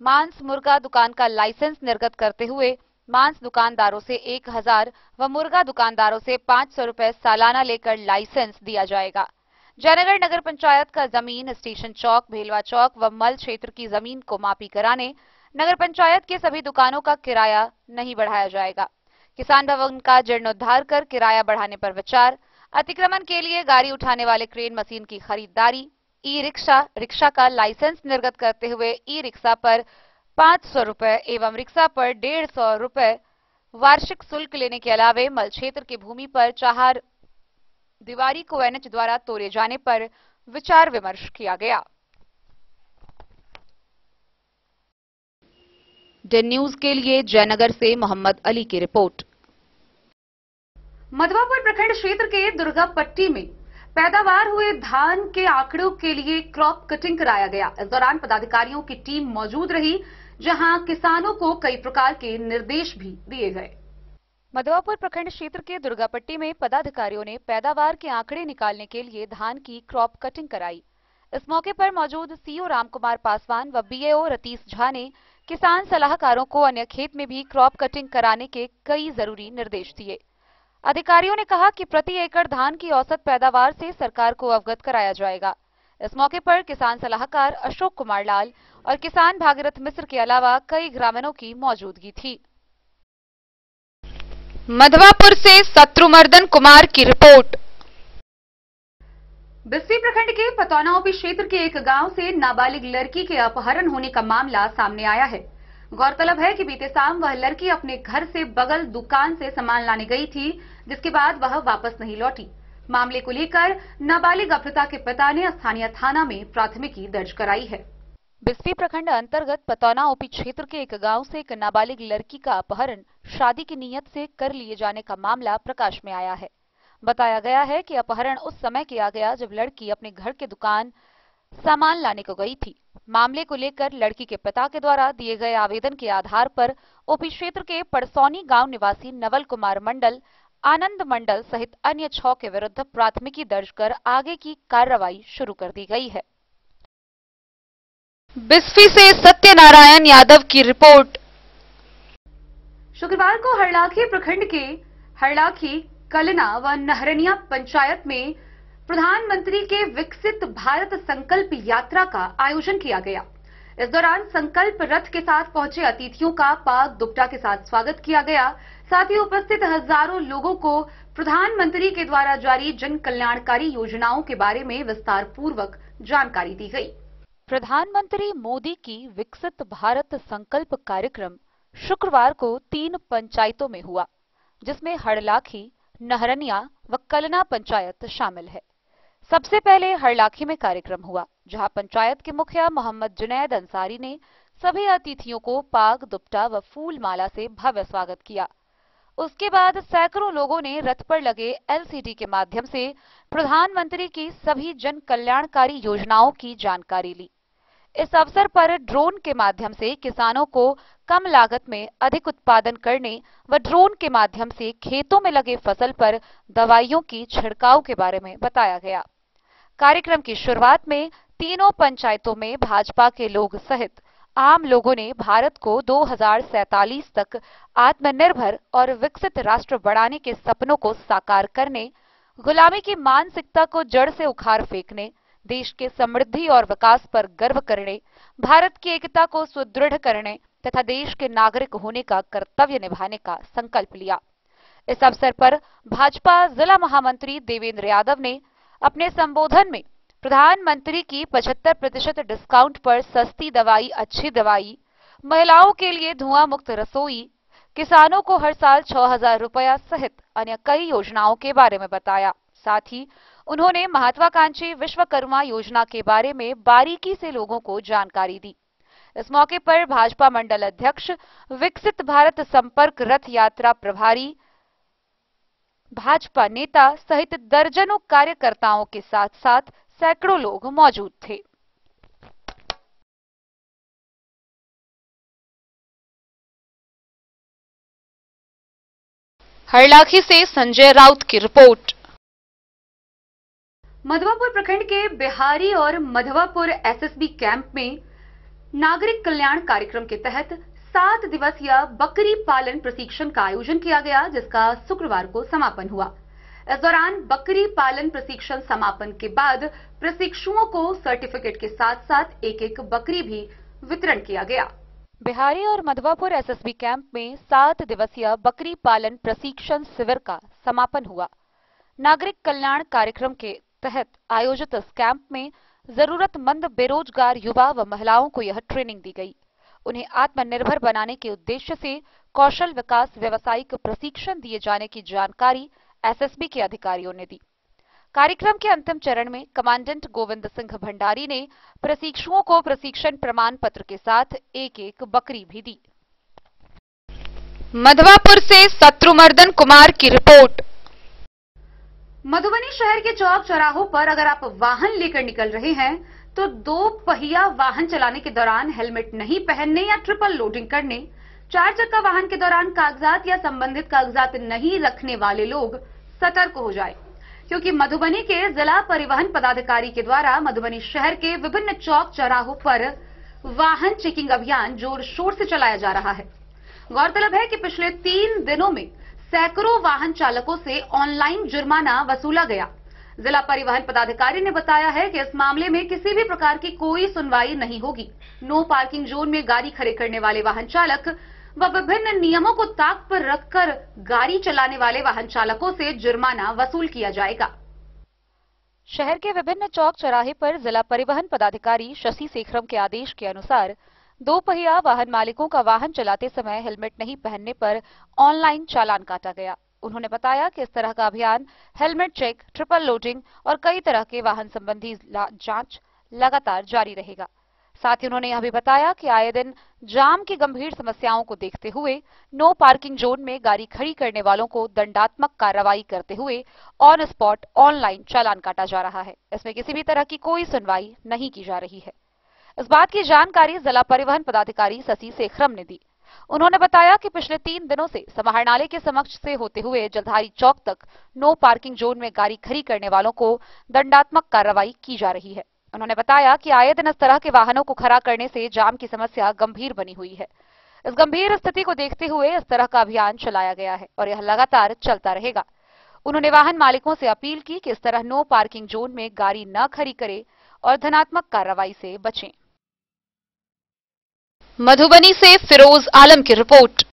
मांस मुर्गा दुकान का लाइसेंस निर्गत करते हुए मांस दुकानदारों से 1000 व मुर्गा दुकानदारों से 500 रुपए सालाना लेकर लाइसेंस दिया जाएगा। जयनगर नगर पंचायत का जमीन स्टेशन चौक, भेलवा चौक व मल क्षेत्र की जमीन को मापी कराने, नगर पंचायत के सभी दुकानों का किराया नहीं बढ़ाया जाएगा। किसान भवन का जीर्णोद्धार कर किराया बढ़ाने पर विचार, अतिक्रमण के लिए गाड़ी उठाने वाले क्रेन मशीन की खरीदारी, ई रिक्शा, रिक्शा का लाइसेंस निर्गत करते हुए ई रिक्शा पर 500 रुपए एवं रिक्शा पर 150 रुपए वार्षिक शुल्क लेने के अलावे मल क्षेत्र की भूमि पर चार दीवारी को NH द्वारा तोड़े जाने पर विचार विमर्श किया गया। डे न्यूज के लिए जयनगर से मोहम्मद अली की रिपोर्ट। मधवापुर प्रखंड क्षेत्र के दुर्गापट्टी में पैदावार हुए धान के आंकड़ों के लिए क्रॉप कटिंग कराया गया। इस दौरान पदाधिकारियों की टीम मौजूद रही, जहां किसानों को कई प्रकार के निर्देश भी दिए गए। मधवापुर प्रखंड क्षेत्र के दुर्गापट्टी में पदाधिकारियों ने पैदावार के आंकड़े निकालने के लिए धान की क्रॉप कटिंग कराई। इस मौके पर मौजूद सीओ रामकुमार पासवान व बीएओ रतीश झा ने किसान सलाहकारों को अन्य खेत में भी क्रॉप कटिंग कराने के कई जरूरी निर्देश दिए। अधिकारियों ने कहा कि प्रति एकड़ धान की औसत पैदावार से सरकार को अवगत कराया जाएगा। इस मौके पर किसान सलाहकार अशोक कुमार लाल और किसान भागीरथ मिश्र के अलावा कई ग्रामीणों की मौजूदगी थी। मधवापुर से शत्रुमर्दन कुमार की रिपोर्ट। बिस्सी प्रखंड के पतौनाओपी क्षेत्र के एक गांव से नाबालिग लड़की के अपहरण होने का मामला सामने आया है। गौरतलब है कि बीते शाम वह लड़की अपने घर से बगल दुकान से सामान लाने गई थी, जिसके बाद वह वापस नहीं लौटी। मामले को लेकर नाबालिग अपहृता के पिता ने स्थानीय थाना में प्राथमिकी दर्ज कराई है। बिस्फी प्रखंड अंतर्गत पतौना ओपी क्षेत्र के एक गांव से एक नाबालिग लड़की का अपहरण शादी की नीयत से कर लिए जाने का मामला प्रकाश में आया है। बताया गया है कि अपहरण उस समय किया गया जब लड़की अपने घर के दुकान सामान लाने को गई थी। मामले को लेकर लड़की के पिता के द्वारा दिए गए आवेदन के आधार पर ओपी क्षेत्र के पड़सौनी गांव निवासी नवल कुमार मंडल, आनंद मंडल सहित अन्य 6 के विरुद्ध प्राथमिकी दर्ज कर आगे की कार्रवाई शुरू कर दी गई है। बिस्फी से सत्यनारायण यादव की रिपोर्ट। शुक्रवार को हरलाखी प्रखंड के हरलाखी, कलना व नहरनिया पंचायत में प्रधानमंत्री के विकसित भारत संकल्प यात्रा का आयोजन किया गया। इस दौरान संकल्प रथ के साथ पहुंचे अतिथियों का पाग दुपट्टा के साथ स्वागत किया गया। साथ ही उपस्थित हजारों लोगों को प्रधानमंत्री के द्वारा जारी जन कल्याणकारी योजनाओं के बारे में विस्तार पूर्वक जानकारी दी गई। प्रधानमंत्री मोदी की विकसित भारत संकल्प कार्यक्रम शुक्रवार को 3 पंचायतों में हुआ, जिसमें हरलाखी, नहरनिया व कलना पंचायत शामिल है। सबसे पहले हरलाखी में कार्यक्रम हुआ, जहां पंचायत के मुखिया मोहम्मद जुनैद अंसारी ने सभी अतिथियों को पाग दुपट्टा व फूल माला से भव्य स्वागत किया। उसके बाद सैकड़ों लोगों ने रथ पर लगे एलसीडी के माध्यम से प्रधानमंत्री की सभी जन कल्याणकारी योजनाओं की जानकारी ली। इस अवसर पर ड्रोन के माध्यम से किसानों को कम लागत में अधिक उत्पादन करने व ड्रोन के माध्यम से खेतों में लगे फसल पर दवाइयों की छिड़काव के बारे में बताया गया। कार्यक्रम की शुरुआत में तीनों पंचायतों में भाजपा के लोग सहित आम लोगों ने भारत को 2047 तक आत्मनिर्भर और विकसित राष्ट्र बनाने के सपनों को साकार करने, गुलामी की मानसिकता को जड़ से उखाड़ फेंकने, देश के समृद्धि और विकास पर गर्व करने, भारत की एकता को सुदृढ़ करने तथा देश के नागरिक होने का कर्तव्य निभाने का संकल्प लिया। इस अवसर पर भाजपा जिला महामंत्री देवेंद्र यादव ने अपने संबोधन में प्रधानमंत्री की 75% डिस्काउंट पर सस्ती दवाई अच्छी दवाई, महिलाओं के लिए धुआं मुक्त रसोई, किसानों को हर साल 6,000 रुपया सहित अन्य कई योजनाओं के बारे में बताया। साथ ही उन्होंने महत्वाकांक्षी विश्वकर्मा योजना के बारे में बारीकी से लोगों को जानकारी दी। इस मौके पर भाजपा मंडल अध्यक्ष, विकसित भारत संपर्क रथ यात्रा प्रभारी, भाजपा नेता सहित दर्जनों कार्यकर्ताओं के साथ साथ सैकड़ों लोग मौजूद थे। हरलाखी से संजय राउत की रिपोर्ट। मधवापुर प्रखंड के बिहारी और मधवापुर एसएसबी कैंप में नागरिक कल्याण कार्यक्रम के तहत 7 दिवसीय बकरी पालन प्रशिक्षण का आयोजन किया गया, जिसका शुक्रवार को समापन हुआ। इस दौरान बकरी पालन प्रशिक्षण समापन के बाद प्रशिक्षुओं को सर्टिफिकेट के साथ साथ एक बकरी भी वितरण किया गया। बिहारी और मधवापुर एसएसबी कैंप में 7 दिवसीय बकरी पालन प्रशिक्षण शिविर का समापन हुआ। नागरिक कल्याण कार्यक्रम के तहत आयोजित इस कैंप में जरूरतमंद बेरोजगार युवा व महिलाओं को यह ट्रेनिंग दी गई। उन्हें आत्मनिर्भर बनाने के उद्देश्य से कौशल विकास व्यावसायिक प्रशिक्षण दिए जाने की जानकारी एसएसबी के अधिकारियों ने दी। कार्यक्रम के अंतिम चरण में कमांडेंट गोविंद सिंह भंडारी ने प्रशिक्षुओं को प्रशिक्षण प्रमाण पत्र के साथ एक बकरी भी दी। मधवापुर से शत्रुमर्दन कुमार की रिपोर्ट। मधुबनी शहर के चौक चौराहों पर अगर आप वाहन लेकर निकल रहे हैं तो 2 पहिया वाहन चलाने के दौरान हेलमेट नहीं पहनने या ट्रिपल लोडिंग करने, 4 चक्का वाहन के दौरान कागजात या संबंधित कागजात नहीं रखने वाले लोग सतर्क हो जाए, क्योंकि मधुबनी के जिला परिवहन पदाधिकारी के द्वारा मधुबनी शहर के विभिन्न चौक चौराहों पर वाहन चेकिंग अभियान जोर शोर से चलाया जा रहा है। गौरतलब है कि पिछले 3 दिनों में सैकड़ों वाहन चालकों से ऑनलाइन जुर्माना वसूला गया। जिला परिवहन पदाधिकारी ने बताया है कि इस मामले में किसी भी प्रकार की कोई सुनवाई नहीं होगी। नो पार्किंग जोन में गाड़ी खड़े करने वाले वाहन चालक व विभिन्न नियमों को ताक पर रखकर गाड़ी चलाने वाले वाहन चालकों से जुर्माना वसूल किया जाएगा। शहर के विभिन्न चौक चौराहे पर जिला परिवहन पदाधिकारी शशि शेखरम के आदेश के अनुसार 2 पहिया वाहन मालिकों का वाहन चलाते समय हेलमेट नहीं पहनने पर ऑनलाइन चालान काटा गया। उन्होंने बताया कि इस तरह का अभियान हेलमेट चेक, ट्रिपल लोडिंग और कई तरह के वाहन संबंधी जांच लगातार जारी रहेगा। साथ ही उन्होंने यह भी बताया कि आए दिन जाम की गंभीर समस्याओं को देखते हुए नो पार्किंग जोन में गाड़ी खड़ी करने वालों को दंडात्मक कार्रवाई करते हुए ऑन स्पॉट ऑनलाइन चालान काटा जा रहा है। इसमें किसी भी तरह की कोई सुनवाई नहीं की जा रही है। इस बात की जानकारी जिला परिवहन पदाधिकारी शशि शेखरम ने दी। उन्होंने बताया कि पिछले 3 दिनों से समाहरणालय के समक्ष से होते हुए जलधारी चौक तक नो पार्किंग जोन में गाड़ी खड़ी करने वालों को दंडात्मक कार्रवाई की जा रही है। उन्होंने बताया कि आए दिन इस तरह के वाहनों को खड़ा करने से जाम की समस्या गंभीर बनी हुई है। इस गंभीर स्थिति को देखते हुए इस तरह का अभियान चलाया गया है और यह लगातार चलता रहेगा। उन्होंने वाहन मालिकों से अपील की कि इस तरह नो पार्किंग जोन में गाड़ी न खड़ी करे और धनात्मक कार्रवाई से बचें। मधुबनी से फिरोज आलम की रिपोर्ट।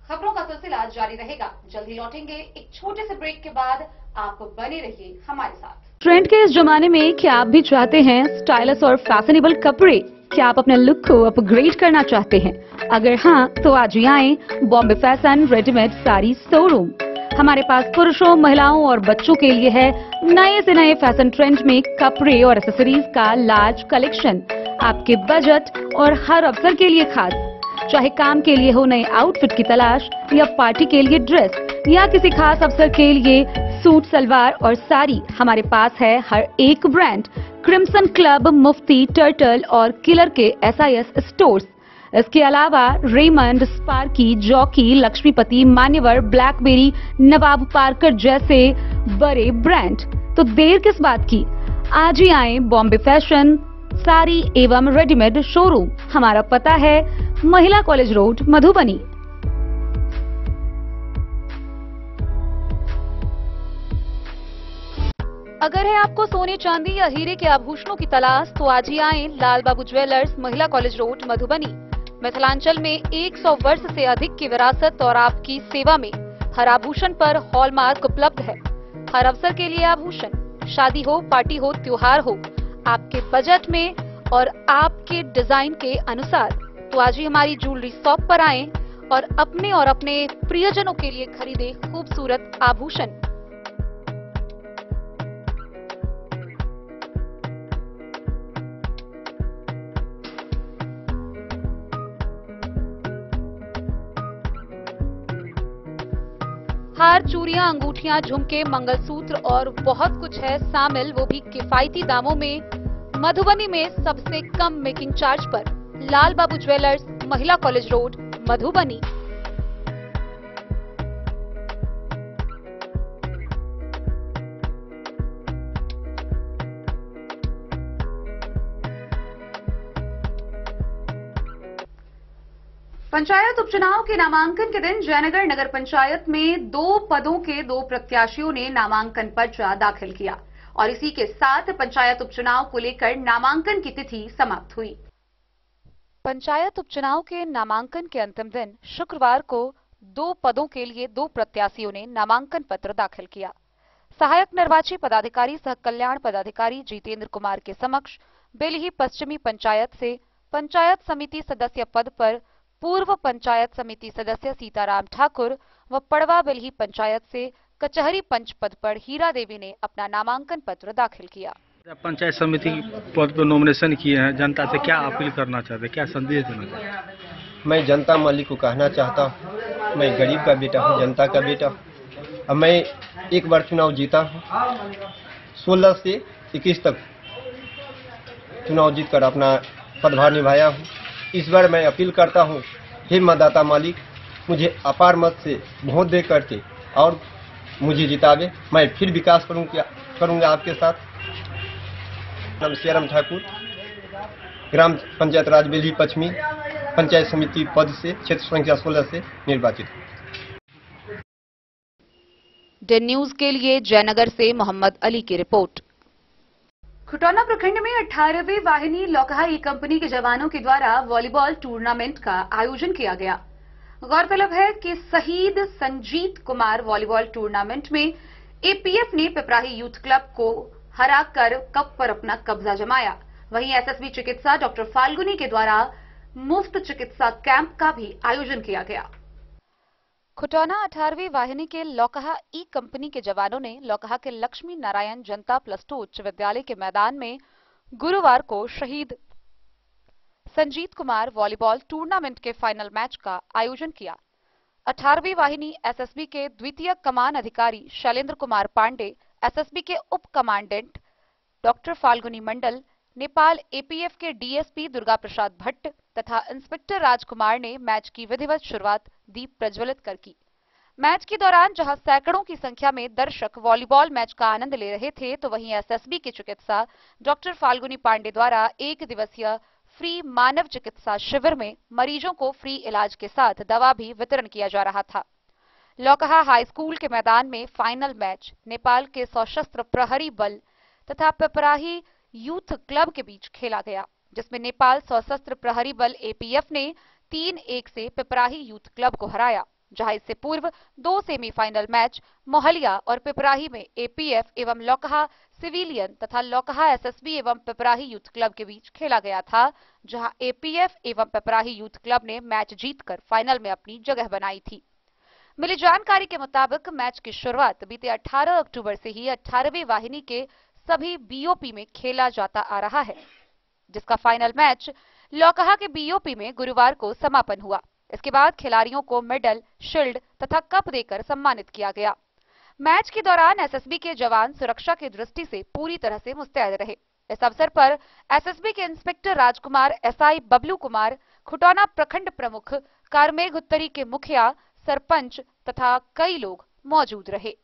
खबरों का सिलसिला जारी रहेगा। जल्द ही लौटेंगे एक छोटे से ब्रेक के बाद। आप बने रहिए हमारे साथ। ट्रेंड के इस जमाने में क्या आप भी चाहते हैं स्टाइलिश और फैशनेबल कपड़े? क्या आप अपने लुक को अपग्रेड करना चाहते हैं? अगर हाँ, तो आज ही आए Bombay fashion readymade sari showroom. हमारे पास पुरुषों, महिलाओं और बच्चों के लिए है नए से नए फैशन ट्रेंड में कपड़े और एक्सेसरीज का लार्ज कलेक्शन। आपके बजट और हर अवसर के लिए खास। चाहे काम के लिए हो नए आउटफिट की तलाश या पार्टी के लिए ड्रेस या किसी खास अवसर के लिए सूट, सलवार और साड़ी, हमारे पास है हर एक ब्रांड। क्रिम्सन क्लब, मुफ्ती, टर्टल और किलर के SIS स्टोर्स। इसके अलावा रेमंड, स्पार्की, जॉकी, लक्ष्मीपति, मान्यवर, ब्लैकबेरी, नवाब पार्कर जैसे बड़े ब्रांड। तो देर किस बात की, आज ही आए बॉम्बे फैशन साड़ी एवं रेडीमेड शोरूम। हमारा पता है महिला कॉलेज रोड, मधुबनी। अगर है आपको सोने, चांदी या हीरे के आभूषणों की तलाश, तो आज ही आए लाल बाबू ज्वेलर्स, महिला कॉलेज रोड, मधुबनी। मिथिलांचल में 100 वर्ष से अधिक की विरासत और आपकी सेवा में हर आभूषण पर हॉलमार्क उपलब्ध है। हर अवसर के लिए आभूषण, शादी हो, पार्टी हो, त्योहार हो, आपके बजट में और आपके डिजाइन के अनुसार। तो आज ही हमारी ज्वेलरी शॉप पर आएं और अपने प्रियजनों के लिए खरीदे खूबसूरत आभूषण। हार, चूड़ियां, अंगूठियां, झुमके, मंगलसूत्र और बहुत कुछ है शामिल, वो भी किफायती दामों में। मधुबनी में सबसे कम मेकिंग चार्ज पर लाल बाबू ज्वेलर्स, महिला कॉलेज रोड, मधुबनी। पंचायत उपचुनाव के नामांकन के दिन जयनगर नगर पंचायत में 2 पदों के 2 प्रत्याशियों ने नामांकन पर्चा दाखिल किया और इसी के साथ पंचायत उपचुनाव को लेकर नामांकन की तिथि समाप्त हुई। पंचायत उपचुनाव के नामांकन के अंतिम दिन शुक्रवार को 2 पदों के लिए 2 प्रत्याशियों ने नामांकन पत्र दाखिल किया। सहायक निर्वाची पदाधिकारी सह कल्याण पदाधिकारी जितेंद्र कुमार के समक्ष बेलही पश्चिमी पंचायत से पंचायत समिति सदस्य पद पर पूर्व पंचायत समिति सदस्य सीताराम ठाकुर व पड़वा बेलही पंचायत से कचहरी पंच पद पर हीरा देवी ने अपना नामांकन पत्र दाखिल किया। पंचायत समिति पद पर नॉमिनेशन किए हैं, जनता से क्या अपील करना चाहते हैं, क्या संदेश देना चाहते हैं? मैं जनता मालिक को कहना चाहता हूँ, मैं गरीब का बेटा हूँ, जनता का बेटा हूँ। अब मैं एक बार चुनाव जीता हूँ, 16 से 21 तक चुनाव जीतकर अपना पदभार निभाया हूँ। इस बार मैं अपील करता हूँ, हे मतदाता मालिक, मुझे अपार मत से वोट दे करके और मुझे जितावे। मैं फिर विकास करूँगा आपके साथ। नाम सीताराम ठाकुर, ग्राम पंचायत राज बेलही पश्चिमी पंचायत समिति पद से क्षेत्र संख्या 16 से निर्वाचित। डेन न्यूज के लिए जयनगर से मोहम्मद अली की रिपोर्ट। खुटौना प्रखंड में 18वीं वाहिनी लौकहा ई कंपनी के जवानों के द्वारा वॉलीबॉल टूर्नामेंट का आयोजन किया गया। गौरतलब है कि शहीद संजीत कुमार वॉलीबॉल टूर्नामेंट में एपीएफ ने पिपराही यूथ क्लब को हराकर कप पर अपना कब्जा जमाया। वहीं एसएसबी चिकित्सा डॉक्टर फाल्गुनी के द्वारा मुफ्त चिकित्सा कैंप का भी आयोजन किया गया। खुटौना 18वीं वाहिनी के लौकहा ई कंपनी के जवानों ने लौकहा के लक्ष्मी नारायण जनता +2 उच्च विद्यालय के मैदान में गुरुवार को शहीद संजीत कुमार वॉलीबॉल टूर्नामेंट के फाइनल मैच का आयोजन किया। 18वीं वाहिनी एसएसबी के द्वितीय कमान अधिकारी शैलेंद्र कुमार पांडे, एसएसबी के उप कमांडेंट डॉक्टर फाल्गुनी मंडल, नेपाल एपीएफ के डीएसपी दुर्गा प्रसाद भट्ट तथा इंस्पेक्टर राजकुमार ने मैच की विधिवत शुरुआत दीप प्रज्वलित कर की। मैच के दौरान जहां सैकड़ों की संख्या में दर्शक वॉलीबॉल मैच का आनंद ले रहे थे, तो वहीं एसएसबी के चिकित्सा डॉक्टर फाल्गुनी पांडे द्वारा 1 दिवसीय फ्री मानव चिकित्सा शिविर में मरीजों को फ्री इलाज के साथ दवा भी वितरण किया जा रहा था। लौकहा हाई स्कूल के मैदान में फाइनल मैच नेपाल के सशस्त्र प्रहरी बल तथा पिपराही यूथ क्लब के बीच खेला गया, जिसमें नेपाल सशस्त्र प्रहरी बल एपीएफ ने 3-1 से पिपराही यूथ क्लब को हराया। जहां इससे पूर्व 2 सेमीफाइनल मैच मोहलिया और पिपराही में एपीएफ एवं लौकहा सिविलियन तथा लौकहा एसएसबी एवं पिपराही यूथ क्लब के बीच खेला गया था, जहां एपीएफ एवं पिपराही यूथ क्लब ने मैच जीतकर फाइनल में अपनी जगह बनाई थी। मिली जानकारी के मुताबिक मैच की शुरुआत बीते 18 अक्टूबर से ही 18वीं वाहिनी के सभी बीओपी में खेला जाता आ रहा है, जिसका फाइनल मैच लौकहा के बीओपी में गुरुवार को समापन हुआ। इसके बाद खिलाड़ियों को मेडल, शील्ड तथा कप देकर सम्मानित किया गया। मैच के दौरान एसएसबी के जवान सुरक्षा की दृष्टि से पूरी तरह से मुस्तैद रहे। इस अवसर पर एसएसबी के इंस्पेक्टर राजकुमार, एसआई बबलू कुमार, खुटौना प्रखंड प्रमुख, कारमेघ उत्तरी के मुखिया, सरपंच तथा कई लोग मौजूद रहे।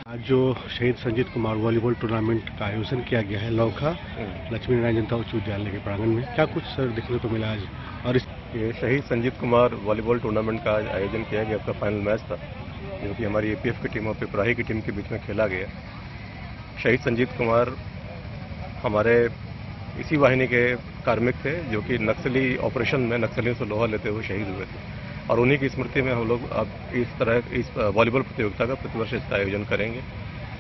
आज जो शहीद संजीत कुमार वॉलीबॉल टूर्नामेंट का आयोजन किया गया है लौकहा लक्ष्मी नारायण जनता उच्च विद्यालय के प्रांगण में, क्या कुछ सर देखने को मिला आज? और ये शहीद संजीत कुमार वॉलीबॉल टूर्नामेंट का आज आयोजन किया गया, उसका फाइनल मैच था जो कि हमारी एपीएफ की टीम और पिपराही की टीम के बीच में खेला गया। शहीद संजीत कुमार हमारे इसी वाहिनी के कार्मिक थे जो कि नक्सली ऑपरेशन में नक्सलियों से लोहा लेते हुए शहीद हुए थे, और उन्हीं की स्मृति में हम लोग अब इस वॉलीबॉल प्रतियोगिता का प्रतिवर्ष इसका आयोजन करेंगे,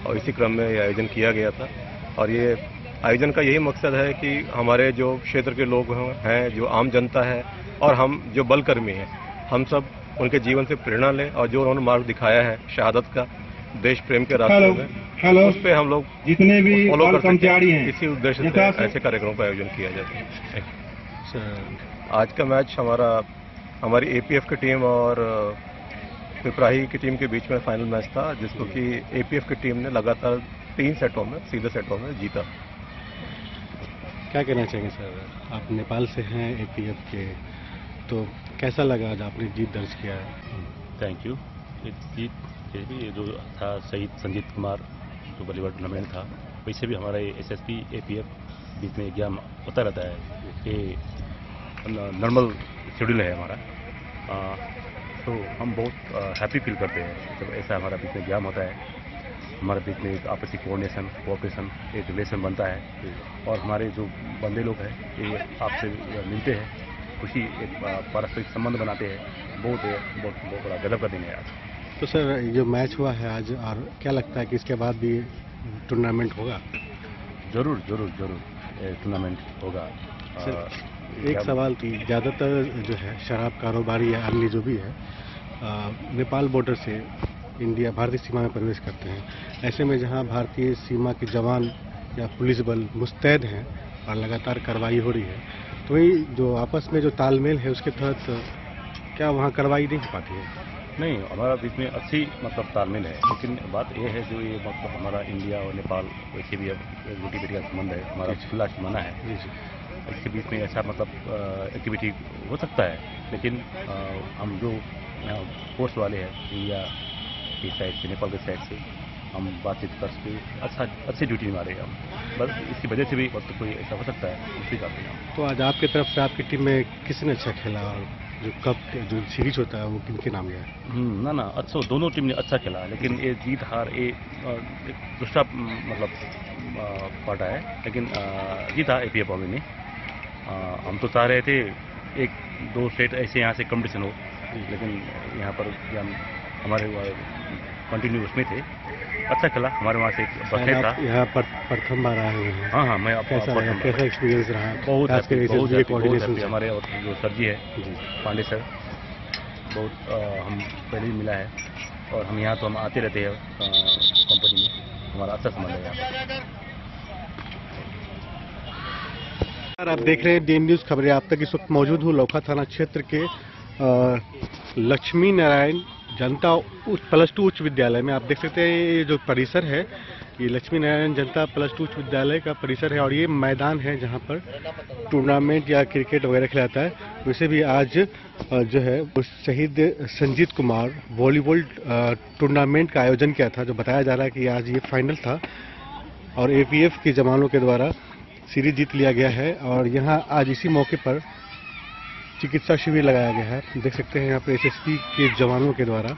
और इसी क्रम में ये आयोजन किया गया था। और ये आयोजन का यही मकसद है कि हमारे जो क्षेत्र के लोग हैं, जो आम जनता है और हम जो बलकर्मी हैं, हम सब उनके जीवन से प्रेरणा लें और जो उन्होंने मार्ग दिखाया है शहादत का, देश प्रेम के रास्ते में, उस पे हम लोग जितने भी फॉलो कर सकते कर्मचारी हैं। हैं, इसी उद्देश्य से ऐसे कार्यक्रमों का आयोजन किया जाता है। आज का मैच हमारी एपीएफ की टीम और पिपराही की टीम के बीच में फाइनल मैच था, जिसको कि एपीएफ की टीम ने लगातार 3 सेटों में, सीधे सेटों में जीता। क्या कहना चाहेंगे सर, आप नेपाल से हैं एपीएफ के, तो कैसा लगा आज आपने जीत दर्ज किया है? Thank you. जीत ये जो था शहीद संजीत कुमार जो वॉलीबॉल टूर्नामेंट था, वैसे भी हमारा एसएसपी एपीएफ बीच में एग्जाम होता रहता है, ये नॉर्मल शेड्यूल है हमारा। तो हम बहुत हैप्पी फील करते हैं जब ऐसा हमारा बीच में एग्जाम होता है। हमारे बीच में एक आपसी कोऑर्डिनेशन, कोऑपरेशन, एक रिलेशन बनता है, और हमारे जो बंदे लोग हैं ये आपसे मिलते हैं, खुशी एक पारस्परिक संबंध बनाते हैं। बहुत बड़ा गजब का दिन है आज। तो सर जो मैच हुआ है आज, और क्या लगता है कि इसके बाद भी टूर्नामेंट होगा? जरूर टूर्नामेंट होगा। एक सवाल थी, ज़्यादातर जो है शराब कारोबारी या अन्य जो भी है नेपाल बॉर्डर से इंडिया भारतीय सीमा में प्रवेश करते हैं। ऐसे में जहां भारतीय सीमा के जवान या पुलिस बल मुस्तैद हैं और लगातार कार्रवाई हो रही है, तो वही जो आपस में जो तालमेल है उसके तहत क्या वहां कार्रवाई नहीं हो पाती है? नहीं, हमारा बीच में अच्छी तालमेल है, लेकिन बात यह है जो ये हमारा इंडिया और नेपाल वैसे भी अब रोटी बेटी का संबंध है, हमारा खुला सीमाना है। इसके बीच में ऐसा मतलब एक्टिविटी हो सकता है, लेकिन हम जो फोर्स वाले हैं इंडिया की साइड से, नेपाल की साइड से हम बातचीत करके अच्छी ड्यूटी निभा हम, बस इसकी वजह से भी वक्त कोई ऐसा हो सकता है, उसी का तो आज आपकी तरफ से आपकी टीम में किसने अच्छा खेला और जो कप जो सीरीज होता है वो किनके नाम गया? ना अच्छा, दोनों टीम ने अच्छा खेला, लेकिन ये जीत हार ये दूसरा मतलब पार्ट है, लेकिन जीता APF बॉम्बे ने। हम तो चाह रहे थे 1-2 सेट ऐसे यहाँ से कंपटीशन हो, लेकिन यहाँ पर हम हमारे कंटिन्यू उसमें थे, अच्छा खेला। हमारे वहाँ से एक बफे था। यहाँ पर प्रथम बार आए हुए हैं। हाँ, मैं कैसा एक्सपीरियंस रहा? बहुत हैप्पी। हमारे जो सर जी है पांडे सर, बहुत हम पहले ही मिला है, और हम यहाँ तो हम आते रहते हैं कंपनी में, हमारा अच्छा संबंध है यहाँ। आप देख रहे हैं DN न्यूज खबरें आप तक। इस वक्त मौजूद हूँ लौखा थाना क्षेत्र के लक्ष्मी नारायण जनता +2 उच्च विद्यालय में। आप देख सकते हैं ये जो परिसर है, ये लक्ष्मी नारायण जनता +2 उच्च विद्यालय का परिसर है, और ये मैदान है जहां पर टूर्नामेंट या क्रिकेट वगैरह खिलाता है। वैसे भी आज जो है वो शहीद संजीत कुमार वॉलीबॉल टूर्नामेंट का आयोजन किया था, जो बताया जा रहा है कि आज ये फाइनल था और APF के जवानों के द्वारा सीरीज जीत लिया गया है। और यहाँ आज इसी मौके पर चिकित्सा शिविर लगाया गया है। देख सकते हैं यहाँ पे SSB के जवानों के द्वारा।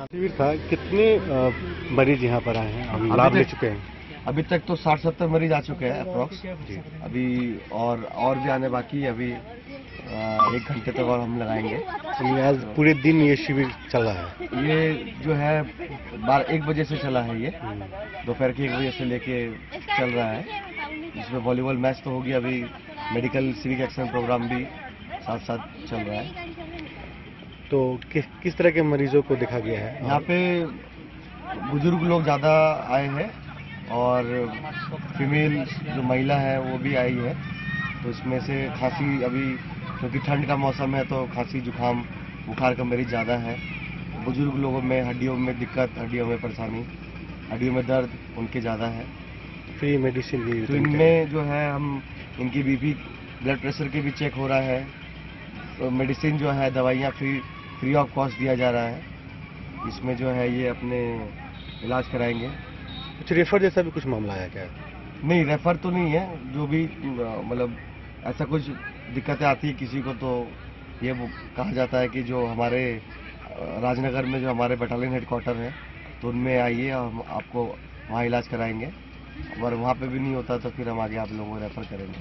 शिविर था। कितने मरीज यहाँ पर आए हैं, हम लाभ ले चुके हैं? अभी तक तो 60-70 मरीज आ चुके हैं अप्रॉक्स, अभी और भी आने बाकी है। अभी 1 घंटे तक और हम लगाएंगे। आज पूरे दिन ये शिविर चल रहा है? ये जो है 1 बजे से चला है, ये दोपहर के 1 बजे से लेके चल रहा है। इसमें वॉलीबॉल मैच तो होगी, अभी मेडिकल सिविक एक्शन प्रोग्राम भी साथ साथ चल रहा है। तो किस तरह के मरीजों को देखा गया है? यहाँ पे बुजुर्ग लोग ज़्यादा आए हैं, और फीमेल जो महिला है वो भी आई है। तो इसमें से खांसी, अभी क्योंकि ठंड का मौसम है तो खांसी जुकाम बुखार का मरीज ज़्यादा है। बुजुर्ग लोगों में हड्डियों में दिक्कत, हड्डियों में परेशानी, हड्डियों में दर्द उनके ज़्यादा है। फ्री मेडिसिन भी तो इनमें जो है हम इनकी BP ब्लड प्रेशर के भी चेक हो रहा है। तो मेडिसिन जो है, दवाइयाँ फ्री ऑफ कॉस्ट दिया जा रहा है। इसमें जो है ये अपने इलाज कराएंगे। कुछ रेफर जैसा भी कुछ मामला आया क्या? नहीं, रेफर तो नहीं है। जो भी मतलब ऐसा कुछ दिक्कतें आती है किसी को, तो ये कहा जाता है कि जो हमारे राजनगर में जो हमारे बटालियन हेडक्वार्टर है, तो उनमें आइए, हम आपको वहाँ इलाज कराएंगे। अगर वहाँ पे भी नहीं होता तो फिर हम आगे आप लोगों को रेफर करेंगे।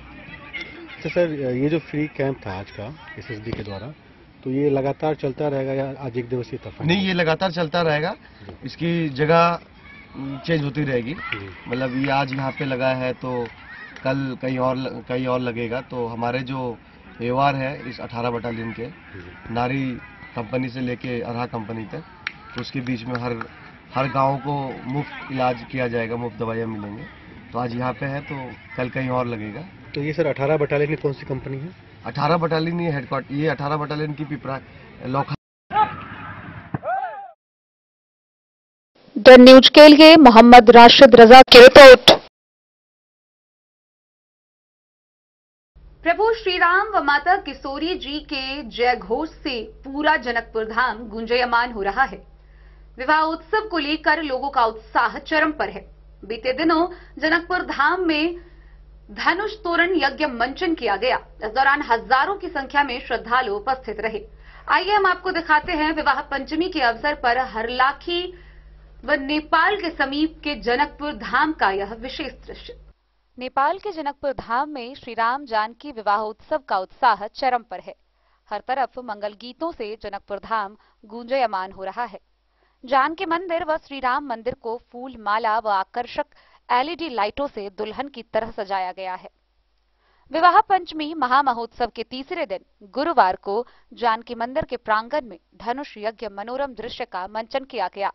अच्छा सर, ये जो फ्री कैंप था आज का SSB के द्वारा, तो ये लगातार चलता रहेगा या आज 1 दिवसीय था? नहीं, ये लगातार चलता रहेगा। इसकी जगह चेंज होती रहेगी। मतलब ये आज यहाँ पे लगा है तो कल कहीं और लगेगा। तो हमारे जो व्यवहार है इस 18 बटालियन के, नारी कंपनी से लेके अरहा कंपनी तक, तो उसके बीच में हर गांव को मुफ्त इलाज किया जाएगा, मुफ्त दवाइयाँ मिलेंगी। तो आज यहाँ पे है तो कल कहीं और लगेगा। तो ये सर 18 बटालियन की कौन सी कंपनी है? 18 बटालियन ये हेडक्वार्टर, ये 18 बटालियन की पिपरा लौखा। डन न्यूज के लिए मोहम्मद राशिद रजा की रिपोर्ट। प्रभु श्री राम व माता किशोरी जी के जय घोष से पूरा जनकपुर धाम गुंजयमान हो रहा है। विवाह उत्सव को लेकर लोगों का उत्साह चरम पर है। बीते दिनों जनकपुर धाम में धनुष तोरण यज्ञ मंचन किया गया। इस दौरान हजारों की संख्या में श्रद्धालु उपस्थित रहे। आइए हम आपको दिखाते हैं विवाह पंचमी के अवसर पर हरलाखी व नेपाल के समीप के जनकपुर धाम का यह विशेष दृश्य। नेपाल के जनकपुर धाम में श्री राम जानकी विवाह उत्सव का उत्साह चरम पर है। हर तरफ मंगल गीतों से जनकपुर धाम गूंजयमान हो रहा है। जानकी मंदिर व श्री राम मंदिर को फूल माला व आकर्षक LED लाइटों से दुल्हन की तरह सजाया गया है। विवाह पंचमी महामहोत्सव के तीसरे दिन गुरुवार को जानकी मंदिर के प्रांगण में धनुष यज्ञ मनोरम दृश्य का मंचन किया गया।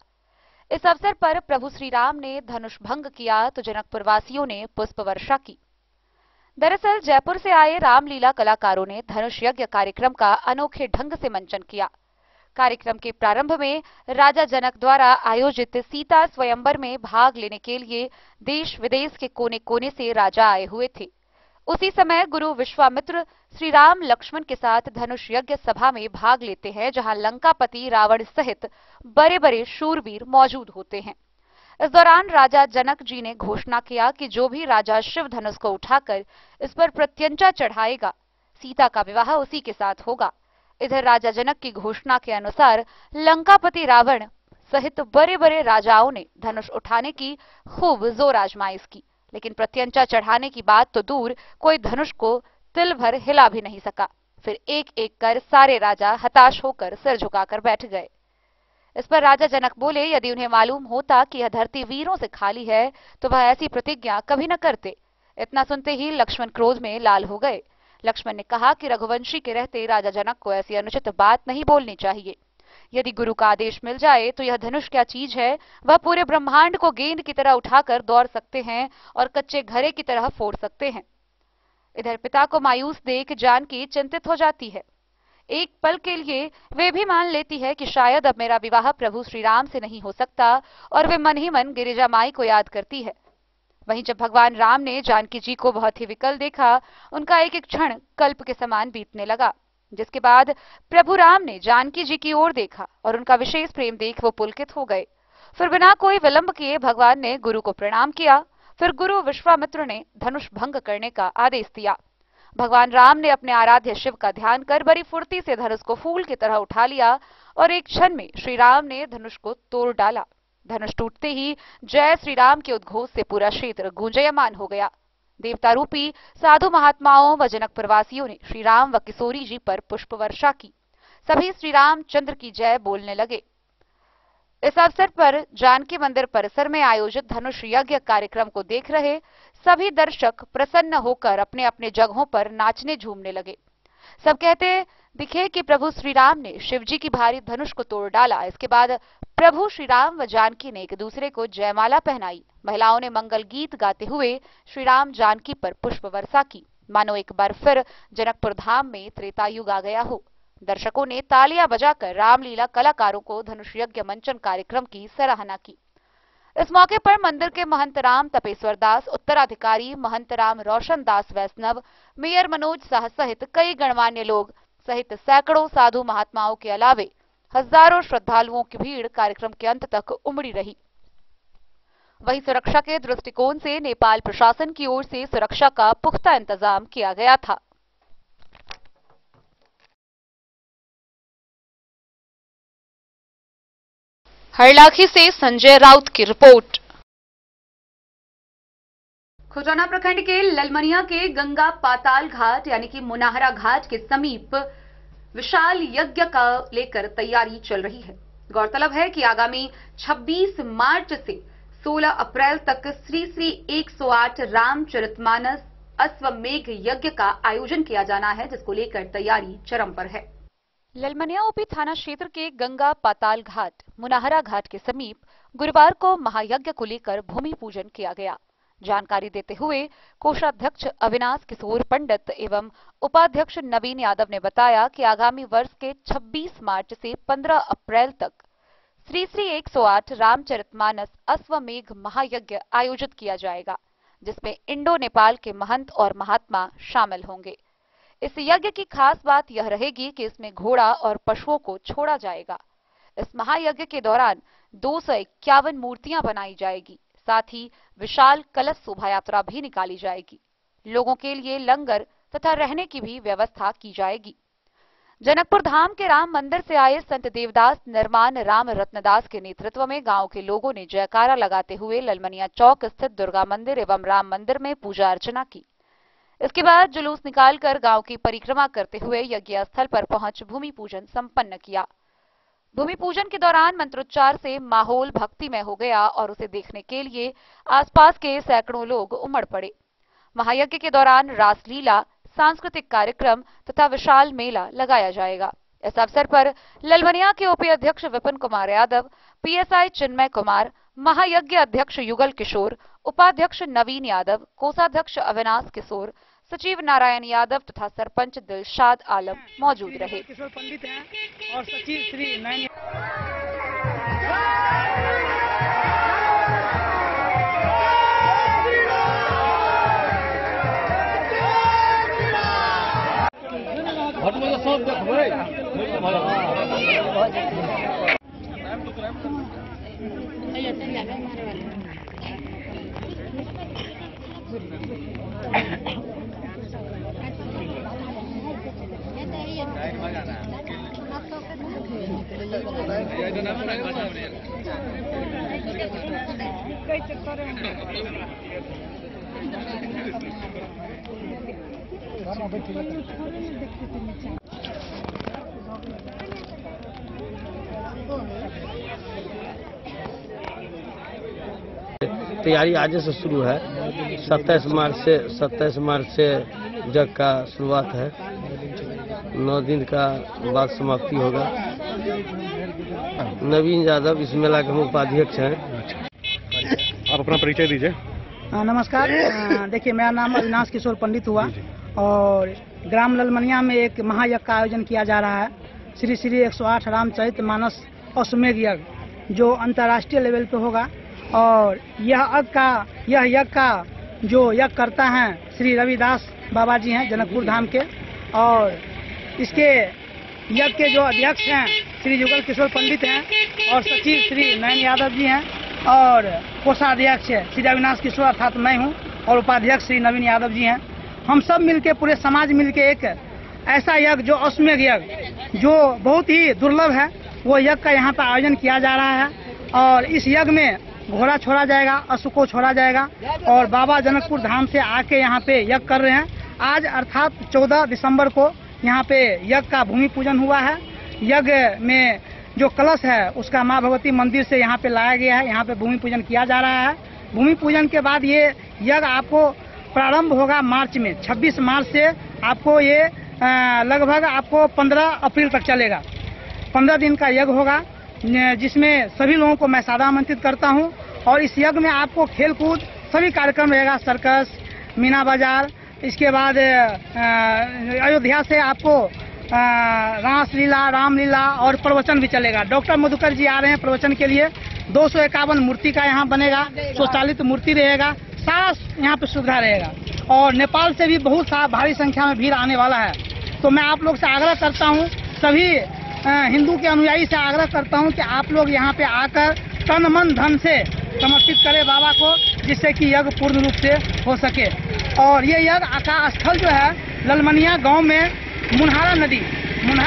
इस अवसर पर प्रभु श्री राम ने धनुष भंग किया तो जनकपुर वासियों ने पुष्प वर्षा की। दरअसल जयपुर से आए रामलीला कलाकारों ने धनुष यज्ञ कार्यक्रम का अनोखे ढंग से मंचन किया। कार्यक्रम के प्रारंभ में राजा जनक द्वारा आयोजित सीता स्वयंवर में भाग लेने के लिए देश विदेश के कोने कोने से राजा आए हुए थे। उसी समय गुरु विश्वामित्र श्री राम लक्ष्मण के साथ धनुष यज्ञ सभा में भाग लेते हैं, जहां लंकापति रावण सहित बड़े बड़े शूरवीर मौजूद होते हैं। इस दौरान राजा जनक जी ने घोषणा किया कि जो भी राजा शिव धनुष को उठाकर इस पर प्रत्यंचा चढ़ाएगा, सीता का विवाह उसी के साथ होगा। इधर राजा जनक की घोषणा के अनुसार लंकापति रावण सहित बड़े बड़े राजाओं ने धनुष उठाने की खूब जोर आजमाइश की, लेकिन प्रत्यंचा चढ़ाने की बात तो दूर, कोई धनुष को तिल भर हिला भी नहीं सका। फिर एक एक कर सारे राजा हताश होकर सिर झुकाकर बैठ गए। इस पर राजा जनक बोले, यदि उन्हें मालूम होता कि यह धरती वीरों से खाली है तो वह ऐसी प्रतिज्ञा कभी न करते। इतना सुनते ही लक्ष्मण क्रोध में लाल हो गए। लक्ष्मण ने कहा कि रघुवंशी के रहते राजा जनक को ऐसी अनुचित बात नहीं बोलनी चाहिए। यदि गुरु का आदेश मिल जाए तो यह धनुष क्या चीज है, वह पूरे ब्रह्मांड को गेंद की तरह उठाकर दौड़ सकते हैं और कच्चे घरे की तरह फोड़ सकते हैं। इधर पिता को मायूस देख जानकी चिंतित हो जाती है। एक पल के लिए वे भी मान लेती है कि शायद अब मेरा विवाह प्रभु श्री राम से नहीं हो सकता, और वे मन ही मन गिरिजा माई को याद करती है। वहीं जब भगवान राम ने जानकी जी को बहुत ही विकल देखा, उनका एक एक क्षण कल्प के समान बीतने लगा। जिसके बाद प्रभु राम ने जानकी जी की ओर देखा और उनका विशेष प्रेम देख वो पुलकित हो गए। फिर बिना कोई विलंब किए भगवान ने गुरु को प्रणाम किया। फिर गुरु विश्वामित्र ने धनुष भंग करने का आदेश दिया। भगवान राम ने अपने आराध्य शिव का ध्यान कर बड़ी फुर्ती से धनुष को फूल की तरह उठा लिया और एक क्षण में श्री राम ने धनुष को तोड़ डाला। धनुष टूटते ही जय श्री राम के उद्घोष से पूरा क्षेत्र गूंजयमान हो गया। देवता रूपी साधु महात्माओं व जनकपुर वासियों ने श्री राम व किशोरी जी पर पुष्प वर्षा की। सभी श्री रामचंद्र की जय बोलने लगे। इस अवसर पर जानकी मंदिर परिसर में आयोजित धनुष यज्ञ कार्यक्रम को देख रहे सभी दर्शक प्रसन्न होकर अपने अपने जगहों पर नाचने झूमने लगे। सब कहते दिखे कि प्रभु श्री राम ने शिवजी की भारी धनुष को तोड़ डाला। इसके बाद प्रभु श्री राम व जानकी ने एक दूसरे को जयमाला पहनाई। महिलाओं ने मंगल गीत गाते हुए श्री राम जानकी पर पुष्प वर्षा की, मानो एक बार फिर जनकपुर धाम में त्रेता युग आ गया हो। दर्शकों ने तालियां बजाकर रामलीला कलाकारों को धनुष यज्ञ मंचन कार्यक्रम की सराहना की। इस मौके पर मंदिर के महंत राम तपेश्वर दास, उत्तराधिकारी महंत राम रोशन दास वैष्णव, मेयर मनोज साह सहित कई गणमान्य लोग सहित सैकड़ों साधु महात्माओं के अलावे हजारों श्रद्धालुओं की भीड़ कार्यक्रम के अंत तक उमड़ी रही। वहीं सुरक्षा के दृष्टिकोण से नेपाल प्रशासन की ओर से सुरक्षा का पुख्ता इंतजाम किया गया था। हरलाखी से संजय राउत की रिपोर्ट। खुटाना प्रखंड के ललमनिया के गंगा पाताल घाट यानी कि मुनाहरा घाट के समीप विशाल यज्ञ का लेकर तैयारी चल रही है। गौरतलब है कि आगामी 26 मार्च से 16 अप्रैल तक श्री श्री 108 रामचरितमानस अश्वमेघ यज्ञ का आयोजन किया जाना है, जिसको लेकर तैयारी चरम पर है। ललमनिया ओपी थाना क्षेत्र के गंगा पाताल घाट मुनाहरा घाट के समीप गुरुवार को महायज्ञ को लेकर भूमि पूजन किया गया। जानकारी देते हुए कोषाध्यक्ष अविनाश किशोर पंडित एवं उपाध्यक्ष नवीन यादव ने बताया कि आगामी वर्ष के 26 मार्च से 15 अप्रैल तक श्री श्री 108 रामचरितमानस अश्वमेघ महायज्ञ आयोजित किया जाएगा, जिसमें इंडो नेपाल के महंत और महात्मा शामिल होंगे। इस यज्ञ की खास बात यह रहेगी कि इसमें घोड़ा और पशुओं को छोड़ा जाएगा। इस महायज्ञ के दौरान 251 मूर्तियां बनाई जाएगी। साथ ही विशाल कलश शोभा यात्रा भी निकाली जाएगी। लोगों के लिए लंगर तथा रहने की भी व्यवस्था की जाएगी। जनकपुर धाम के राम मंदिर से आए संत देवदास निर्माण राम रत्नदास के नेतृत्व में गांव के लोगों ने जयकारा लगाते हुए ललमनिया चौक स्थित दुर्गा मंदिर एवं राम मंदिर में पूजा अर्चना की। इसके बाद जुलूस निकालकर गांव की परिक्रमा करते हुए यज्ञ स्थल पर पहुंच भूमि पूजन संपन्न किया। भूमि पूजन के दौरान मंत्रोच्चार से माहौल भक्तिमय हो गया और उसे देखने के लिए आसपास के सैकड़ों लोग उमड़ पड़े। महायज्ञ के दौरान रासलीला, सांस्कृतिक कार्यक्रम तथा विशाल मेला लगाया जाएगा। इस अवसर पर ललमनिया के ओपी अध्यक्ष विपिन कुमार यादव, पीएसआई चिन्मय कुमार, महायज्ञ अध्यक्ष युगल किशोर, उपाध्यक्ष नवीन यादव, कोषाध्यक्ष अविनाश किशोर, सचिव नारायण यादव तथा सरपंच दिलशाद आलम मौजूद रहे। किशोर पंडित हैं और सचिव श्री नयन तैयारी आज से शुरू है। 27 मार्च से जग का शुरुआत है। 9 दिन का बाद समाप्ति होगा। नवीन यादव इस मेला के मुख्य उपाध्यक्ष हैं। आप अपना परिचय दीजिए। नमस्कार। देखिए, मेरा नाम अविनाश किशोर पंडित हुआ और ग्राम ललमनिया में एक महायज्ञ का आयोजन किया जा रहा है। श्री श्री 108 रामचरित मानस अश्वमेध यज्ञ जो अंतर्राष्ट्रीय लेवल पे होगा। और यह यज्ञ का जो यज्ञ करता है श्री रविदास बाबा जी हैं जनकपुर धाम के। और इसके यज्ञ के जो अध्यक्ष हैं श्री युगल किशोर पंडित हैं और सचिव श्री नयन यादव जी हैं और कोषाध्यक्ष श्री अविनाश किशोर अर्थात मैं हूं और उपाध्यक्ष श्री नवीन यादव जी हैं। हम सब मिलके पूरे समाज मिलके एक ऐसा यज्ञ जो अश्वमेध यज्ञ जो बहुत ही दुर्लभ है वो यज्ञ का यहाँ पर आयोजन किया जा रहा है। और इस यज्ञ में घोड़ा छोड़ा जाएगा, अश्व को छोड़ा जाएगा और बाबा जनकपुर धाम से आके यहाँ पे यज्ञ कर रहे हैं। आज अर्थात 14 दिसंबर को यहाँ पे यज्ञ का भूमि पूजन हुआ है। यज्ञ में जो कलश है उसका माँ भगवती मंदिर से यहाँ पे लाया गया है। यहाँ पे भूमि पूजन किया जा रहा है। भूमि पूजन के बाद ये यज्ञ आपको प्रारंभ होगा मार्च में। 26 मार्च से आपको ये लगभग आपको 15 अप्रैल तक चलेगा। 15 दिन का यज्ञ होगा जिसमें सभी लोगों को मैं सादर आमंत्रित करता हूं। और इस यज्ञ में आपको खेल कूद सभी कार्यक्रम रहेगा, सर्कस, मीना बाजार, इसके बाद अयोध्या से आपको रासलीला, रामलीला और प्रवचन भी चलेगा। डॉक्टर मधुकर जी आ रहे हैं प्रवचन के लिए। 251 मूर्ति का यहाँ बनेगा, स्वचालित मूर्ति रहेगा, सारा यहाँ पे सुविधा रहेगा। और नेपाल से भी बहुत भारी संख्या में भीड़ आने वाला है। तो मैं आप लोग से आग्रह करता हूँ, सभी हिंदू के अनुयायी से आग्रह करता हूं कि आप लोग यहाँ पे आकर तन मन धन से समर्पित करें बाबा को, जिससे कि यज्ञ पूर्ण रूप से हो सके। और ये यज्ञ का स्थल जो है ललमनिया गांव में मुनहारा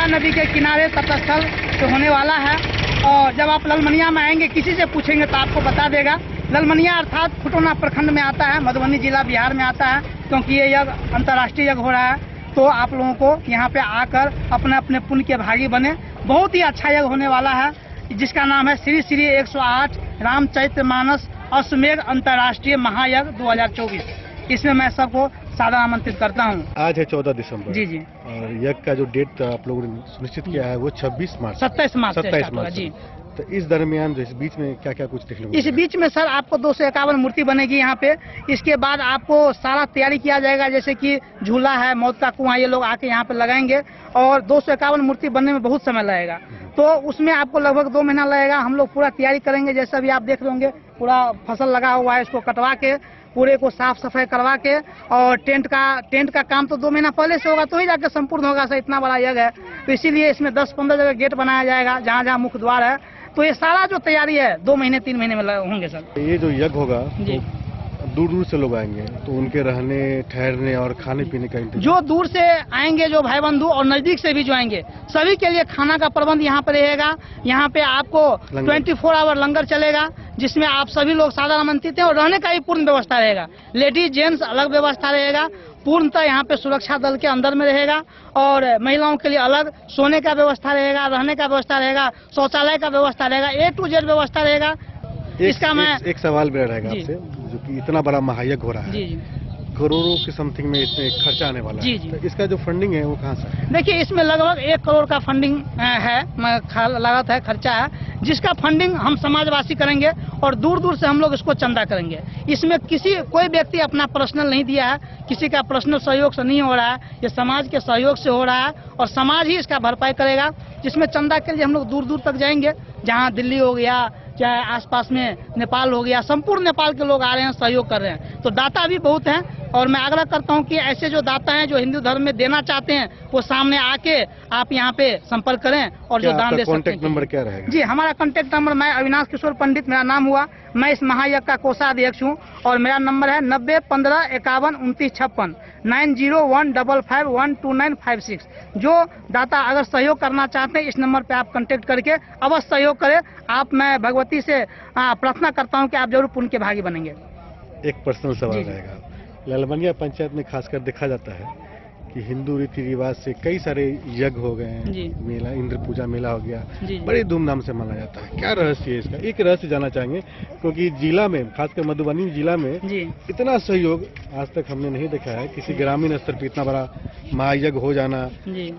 नदी के किनारे तटस्थल से होने वाला है। और जब आप ललमनिया में आएंगे किसी से पूछेंगे तो आपको बता देगा। ललमनिया अर्थात खुटौना प्रखंड में आता है, मधुबनी जिला बिहार में आता है। क्योंकि ये यज्ञ अंतर्राष्ट्रीय यज्ञ हो रहा है तो आप लोगों को यहाँ पे आकर अपने अपने पुण्य के भागी बने। बहुत ही अच्छा यज्ञ होने वाला है जिसका नाम है श्री श्री 108 रामचरित मानस अश्वमेध अंतर्राष्ट्रीय महायज्ञ 2024। इसमें मैं सबको सादर आमंत्रित करता हूँ। आज है 14 दिसंबर। जी जी। और यज्ञ का जो डेट आप लोगों ने सुनिश्चित किया है वो 27 मार्च 27 मार्च जी। तो इस दरमियान जो इस बीच में क्या क्या कुछ देखने को इस बीच में सर आपको 251 मूर्ति बनेगी यहाँ पे। इसके बाद आपको सारा तैयारी किया जाएगा, जैसे कि झूला है, मौत का कुआं, ये लोग आके यहाँ पे लगाएंगे। और 251 मूर्ति बनने में बहुत समय लगेगा तो उसमें आपको लगभग 2 महीना लगेगा। हम लोग पूरा तैयारी करेंगे, जैसा भी आप देख रहे होंगे पूरा फसल लगा हुआ है, इसको कटवा के पूरे को साफ सफाई करवा के। और टेंट का काम तो 2 महीना पहले से होगा तो ही जाके संपूर्ण होगा सर। इतना बड़ा यज्ञ है तो इसीलिए इसमें 10-15 जगह गेट बनाया जाएगा जहाँ जहाँ मुख्य द्वार है। तो ये सारा जो तैयारी है 2 महीने 3 महीने में होंगे सर। ये जो यज्ञ होगा जी, दूर दूर से लोग आएंगे तो उनके रहने ठहरने और खाने पीने का इंतजाम। जो दूर से आएंगे जो भाई बंधु और नजदीक से भी जो आएंगे सभी के लिए खाना का प्रबंध यहाँ पे रहेगा। यहाँ पे आपको 24 आवर लंगर चलेगा जिसमें आप सभी लोग सादर आमंत्रित हैं। और रहने का भी पूर्ण व्यवस्था रहेगा, लेडीज जेंट्स अलग व्यवस्था रहेगा। पूर्णतः यहाँ पे सुरक्षा दल के अंदर में रहेगा और महिलाओं के लिए अलग सोने का व्यवस्था रहेगा, रहने का व्यवस्था रहेगा, शौचालय का व्यवस्था रहेगा, A to Z व्यवस्था रहेगा। इसका मैं एक सवाल मेरा रहेगा आपसे, जो कि इतना बड़ा महायज्ञ हो रहा है, करोड़ों के समथिंग में इसमें खर्चा आने वाला है। तो इसका जो फंडिंग है वो कहाँ से? देखिए इसमें लगभग 1 करोड़ का फंडिंग है, लागत है, खर्चा है, जिसका फंडिंग हम समाजवासी करेंगे और दूर दूर से हम लोग इसको चंदा करेंगे। इसमें कोई व्यक्ति अपना पर्सनल नहीं दिया है, किसी का पर्सनल सहयोग से नहीं हो रहा है, ये समाज के सहयोग से हो रहा है और समाज ही इसका भरपाई करेगा। जिसमें चंदा के लिए हम लोग दूर दूर तक जाएंगे, जहाँ दिल्ली हो गया, चाहे आसपास में नेपाल हो गया, संपूर्ण नेपाल के लोग आ रहे हैं, सहयोग कर रहे हैं। तो दाता भी बहुत हैं और मैं आग्रह करता हूं कि ऐसे जो दाता हैं जो हिंदू धर्म में देना चाहते हैं वो सामने आके आप यहां पे संपर्क करें और जो दान दे सकते हैं। कॉन्टैक्ट नंबर क्या रहेगा? जी, हमारा कॉन्टैक्ट नंबर, मैं अविनाश किशोर पंडित मेरा नाम हुआ, मैं इस महायज्ञ का कोषाध्यक्ष हूँ और मेरा नंबर है 9015512956 9015512956। जो दाता अगर सहयोग करना चाहते हैं इस नंबर पे आप कांटेक्ट करके अवश्य सहयोग करें। आप, मैं भगवती से प्रार्थना करता हूं कि आप जरूर पुण्य के भागी बनेंगे। एक पर्सनल सवाल रहेगा। ललमनिया पंचायत में खासकर देखा जाता है कि हिंदू रीति रिवाज से कई सारे यज्ञ हो गए हैं, मेला, इंद्र पूजा मेला हो गया, बड़े धूमधाम से मनाया जाता है। क्या रहस्य है इसका? एक रहस्य जानना चाहेंगे, क्योंकि जिला में, खासकर मधुबनी जिला में इतना सहयोग आज तक हमने नहीं देखा है। किसी ग्रामीण स्तर पर इतना बड़ा महायज्ञ हो जाना,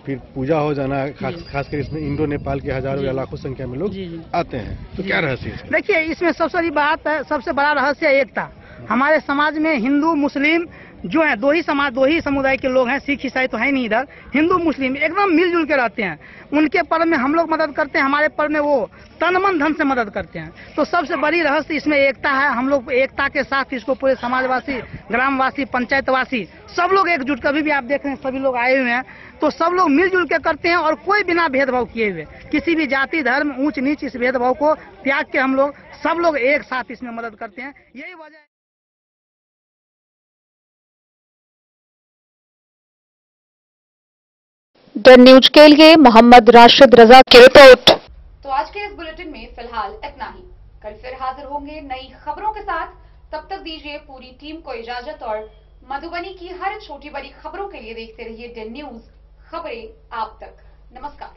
फिर पूजा हो जाना, खासकर इसमें इंडो नेपाल के हजारों या लाखों संख्या में लोग आते हैं। तो क्या रहस्य है? देखिए, इसमें सबसे बड़ी बात है, सबसे बड़ा रहस्य एकता। हमारे समाज में हिंदू मुस्लिम जो है दो ही समुदाय के लोग हैं, सिख ईसाई तो है नहीं इधर, हिंदू मुस्लिम एकदम मिलजुल के रहते हैं। उनके पर्व में हम लोग मदद करते हैं, हमारे पर्व में वो तन मन धन से मदद करते हैं। तो सबसे बड़ी रहस्य इसमें एकता है। हम लोग एकता के साथ इसको पूरे समाजवासी, ग्रामवासी, पंचायतवासी सब लोग एकजुट, कभी भी आप देख रहे हैं सभी लोग आए हुए हैं, तो सब लोग मिलजुल के करते हैं और कोई बिना भेदभाव किए हुए, किसी भी जाति धर्म ऊंच नीच इस भेदभाव को त्याग के हम लोग सब लोग एक साथ इसमें मदद करते हैं। यही वजह है। डन न्यूज के लिए मोहम्मद राशिद रजा की रिपोर्ट। तो आज के इस बुलेटिन में फिलहाल इतना ही। कल फिर हाजिर होंगे नई खबरों के साथ। तब तक दीजिए पूरी टीम को इजाजत और मधुबनी की हर छोटी बड़ी खबरों के लिए देखते रहिए डन न्यूज, खबरें आप तक। नमस्कार।